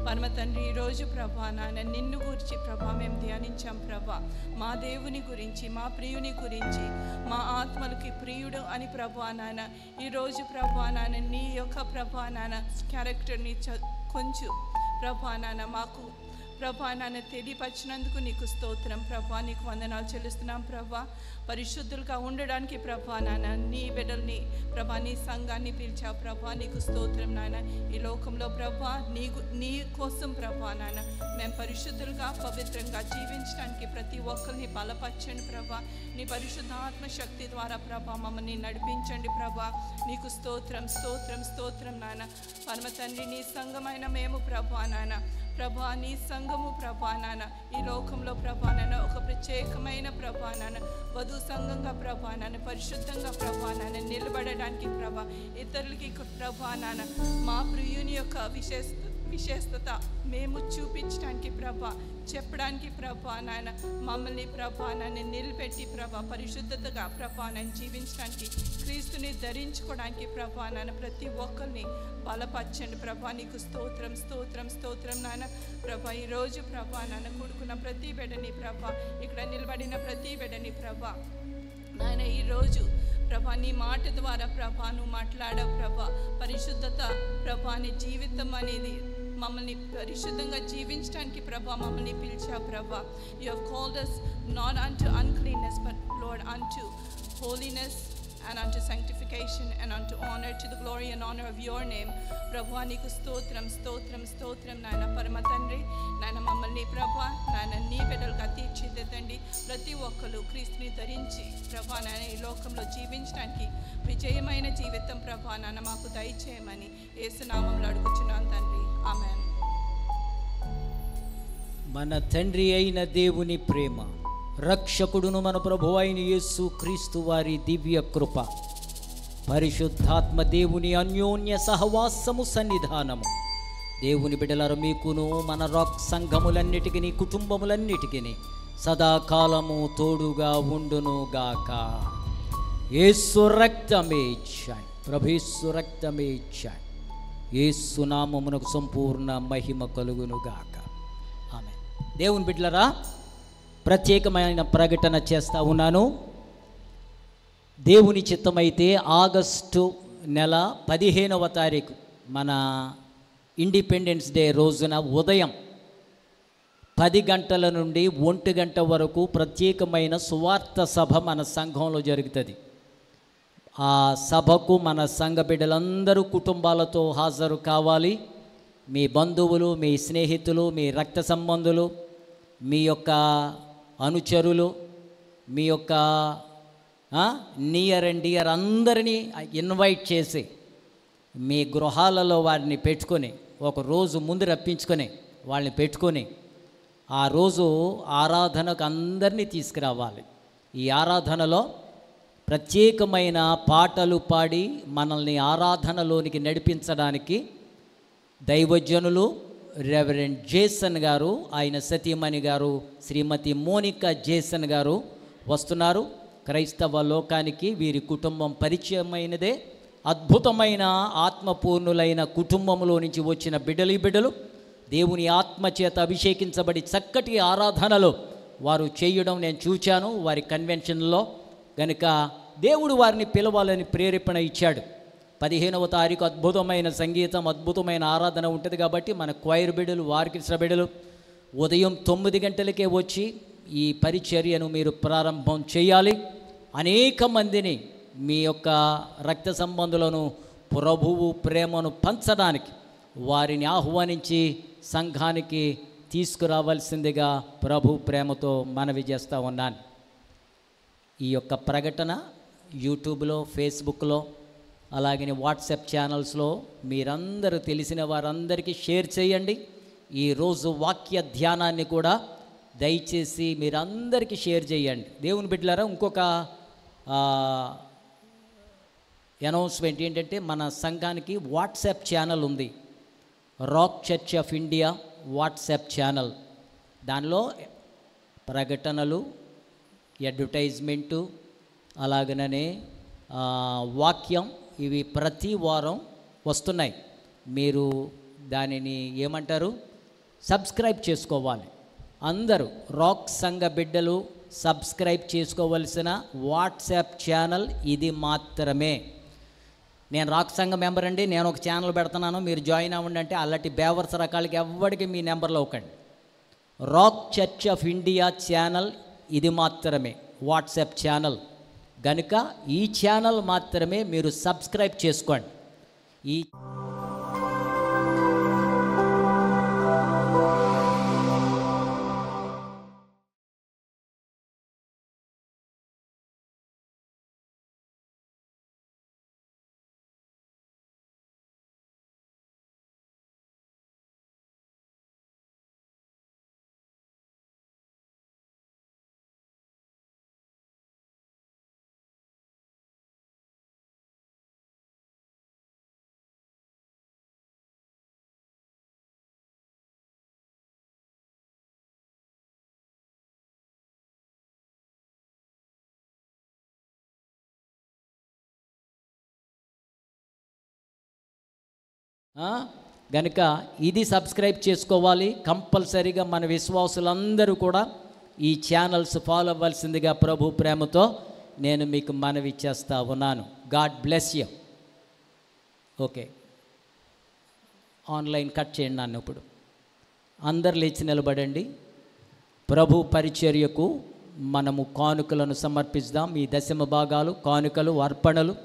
పరమ తండ్రి. ఈరోజు ప్రభా నాన్న నిన్ను గురించి ప్రభా మేము ధ్యానించాం ప్రభా. మా దేవుని గురించి, మా ప్రియుని గురించి, మా ఆత్మలకి ప్రియుడు అని ప్రభా నాన్న ఈరోజు ప్రభా నాన్న నీ యొక్క ప్రభా నాన్న క్యారెక్టర్ని కొంచెం ప్రభా నాన్న మాకు ప్రభా నాన్న తెలియపరిచినందుకు నీకు స్తోత్రం ప్రభా. నీకు వందనాలు చెల్లిస్తున్నాం ప్రభా. పరిశుద్ధులుగా ఉండడానికి ప్రభా నాన్న నీ బిడ్డల్ని ప్రభా నీ సంఘాన్ని పిలిచావు ప్రభా. నీకు స్తోత్రం నాన్న. ఈ లోకంలో ప్రభా నీ కోసం ప్రభా నాన్న మేము పరిశుద్ధులుగా పవిత్రంగా జీవించడానికి ప్రతి ఒక్కరిని బలపరచండి ప్రభా. నీ పరిశుద్ధ ఆత్మశక్తి ద్వారా ప్రభా మమ్మల్ని నడిపించండి ప్రభా. నీకు స్తోత్రం స్తోత్రం స్తోత్రం నాన్న. పరమ తండ్రి నీ సంఘమైన మేము ప్రభా నాన్న ప్రభా నీ సంఘము ప్రభా నాన్న ఈ లోకంలో ప్రభా నాన్న ఒక ప్రత్యేకమైన ప్రభా నాన్న వధు సంఘంగా ప్రభా నాన్న పరిశుద్ధంగా ప్రభా నాన్న నిలబడడానికి ప్రభా ఇతరులకి ప్రభా నాన్న మా ప్రియుని యొక్క విశేషత మేము చూపించడానికి ప్రభా చెప్పడానికి ప్రభా నాన్న మమ్మల్ని ప్రభా నాన్న నిలబెట్టి ప్రభా పరిశుద్ధతగా ప్రభా నాన్న జీవించడానికి క్రీస్తుని ధరించుకోవడానికి ప్రభా నాన్న ప్రతి ఒక్కరిని బలపరచండి ప్రభా. నీకు స్తోత్రం స్తోత్రం స్తోత్రం నాన్న ప్రభా. ఈరోజు ప్రభా నాన్న కూడుకున్న ప్రతి బిడ్డని ప్రభా ఇక్కడ నిలబడిన ప్రతి బిడ్డని ప్రభా నాయన ఈరోజు ప్రభా నీ మాట ద్వారా ప్రభా నువ్వు మాట్లాడావు ప్రభా. పరిశుద్ధత ప్రభా నీ జీవితం అనేది మమ్మల్ని పరిశుద్ధంగా జీవించడానికి ప్రభా మమ్మల్ని పిలిచావు ప్రభా. You have called us not unto uncleanness but Lord unto holiness and unto sanctification and unto honor, to the glory and honor of your name. ప్రభా నీకు స్తోత్రం స్తోత్రం స్తోత్రం నాయన. పరమ తండ్రి నాయన మమ్మల్ని ప్రభా నాయన నీ బిడ్డలుగా తీర్చిదిద్దండి. ప్రతి ఒక్కరు క్రీస్తుని ధరించి ప్రభా నాయన ఈ లోకంలో జీవించడానికి విజయమైన జీవితం ప్రభా నాయన మాకు దయచేయమని యేసు నామములో అడుగుచున్నాను తండ్రి. ఆమేన్. మన తండ్రి అయిన దేవుని ప్రేమ, రక్షకుడును మన ప్రభువు అయిన యేసు క్రీస్తు వారి దివ్య కృప, పరిశుద్ధాత్మ దేవుని అన్యోన్య సహవాసము సన్నిధానము దేవుని బిడ్డలారా మీకును మన రాక్ సంఘములన్నిటికీ కుటుంబములన్నిటికీ సదాకాలము తోడుగా ఉండును గాక. యేసు రక్తమే ఇచ్చాయి, ప్రభు యేసు రక్తమే ఇచ్చాయి. యేసు నామమునకు సంపూర్ణ మహిమ కలుగును గాక. ఆమేన్. దేవుని బిడ్డలారా ప్రత్యేకమైన ప్రకటన చేస్తూ ఉన్నాను. దేవుని చిత్తమైతే ఆగస్టు నెల 15వ తారీఖు మన ఇండిపెండెన్స్ డే రోజున ఉదయం 10 గంటల నుండి 1 గంట వరకు ప్రత్యేకమైన సువార్త సభ మన సంఘంలో జరుగుతుంది. ఆ సభకు మన సంఘ బిడ్డలందరూ కుటుంబాలతో హాజరు కావాలి. మీ బంధువులు, మీ స్నేహితులు, మీ రక్త సంబంధులు, మీ యొక్క అనుచరులు, మీ యొక్క నియర్ అండ్ డియర్ అందరినీ ఇన్వైట్ చేసి మీ గృహాలలో వారిని పెట్టుకొని ఒక రోజు ముందు రప్పించుకొని వాళ్ళని పెట్టుకొని ఆ రోజు ఆరాధనకు అందరినీ తీసుకురావాలి. ఈ ఆరాధనలో ప్రత్యేకమైన పాటలు పాడి మనల్ని ఆరాధనలోనికి నడిపించడానికి దైవజనులు రెవరెండ్ జేసన్ గారు, ఆయన సతీమణి గారు శ్రీమతి మోనికా జేసన్ గారు వస్తున్నారు. క్రైస్తవ లోకానికి వీరి కుటుంబం పరిచయమైనదే. అద్భుతమైన ఆత్మపూర్ణులైన కుటుంబంలో నుంచి వచ్చిన బిడ్డలు దేవుని ఆత్మచేత అభిషేకించబడి చక్కటి ఆరాధనలో వారు చేయడం నేను చూచాను వారి కన్వెన్షన్లో. కనుక దేవుడు వారిని పిలవాలని ప్రేరేపణ ఇచ్చాడు. 15వ తారీఖు అద్భుతమైన సంగీతం, అద్భుతమైన ఆరాధన ఉంటుంది కాబట్టి మన క్వైర్ బిడ్డలు, ఆర్కెస్ట్రా బిడ్డలు ఉదయం 9 గంటలకే వచ్చి ఈ పరిచర్యను మీరు ప్రారంభం చేయాలి. అనేక మందిని మీ యొక్క రక్త సంబంధులను ప్రభువు ప్రేమను పంచడానికి వారిని ఆహ్వానించి సంఘానికి తీసుకురావాల్సిందిగా ప్రభు ప్రేమతో మనవి చేస్తూ ఉన్నాను. ఈ యొక్క ప్రకటన యూట్యూబ్లో, ఫేస్బుక్లో, అలాగే వాట్సాప్ ఛానల్స్లో మీరందరూ తెలిసిన వారందరికీ షేర్ చేయండి. ఈరోజు వాక్య ధ్యానాన్ని కూడా దయచేసి మీరందరికీ షేర్ చేయండి. దేవుని బిడ్డలారా, ఇంకొక అనౌన్స్మెంట్ ఏంటంటే, మన సంఘానికి వాట్సాప్ ఛానల్ ఉంది. Rock Church of India WhatsApp channel. దానిలో ప్రకటనలు, అడ్వర్టైజ్మెంటు, అలాగనే వాక్యం, ఇవి ప్రతి వారం వస్తున్నాయి. మీరు దానిని ఏమంటారు, సబ్స్క్రైబ్ చేసుకోవాలి. అందరూ రాక్ సంఘ బిడ్డలు సబ్స్క్రైబ్ చేసుకోవలసిన వాట్సాప్ ఛానల్ ఇది మాత్రమే. నేను రాక్ సంఘ మెంబర్ అండి, నేను ఒక ఛానల్ పెడుతున్నాను, మీరు జాయిన్ అవ్వండి అంటే అలాంటి బేవర్స్ రకాలకి ఎవ్వడికి మీ నెంబర్లో ఒకండి. Rock Church of India channel ఇది మాత్రమే వాట్సాప్ ఛానల్. కనుక ఈ ఛానల్ మాత్రమే మీరు సబ్స్క్రైబ్ చేసుకోండి. ఈ గనుక ఇది సబ్స్క్రైబ్ చేసుకోవాలి కంపల్సరీగా. మన విశ్వాసులందరూ కూడా ఈ ఛానల్స్ ఫాలో అవ్వాల్సిందిగా ప్రభు ప్రేమతో నేను మీకు మనవి చేస్తా ఉన్నాను. God bless you. Okay, online cut చేయండి నన్ను. ఇప్పుడు అందరు లేచి నిలబడండి. ప్రభు పరిచర్యకు మనము కానుకలను సమర్పిద్దాం. ఈ దశమ భాగాలు, కానుకలు, అర్పణలు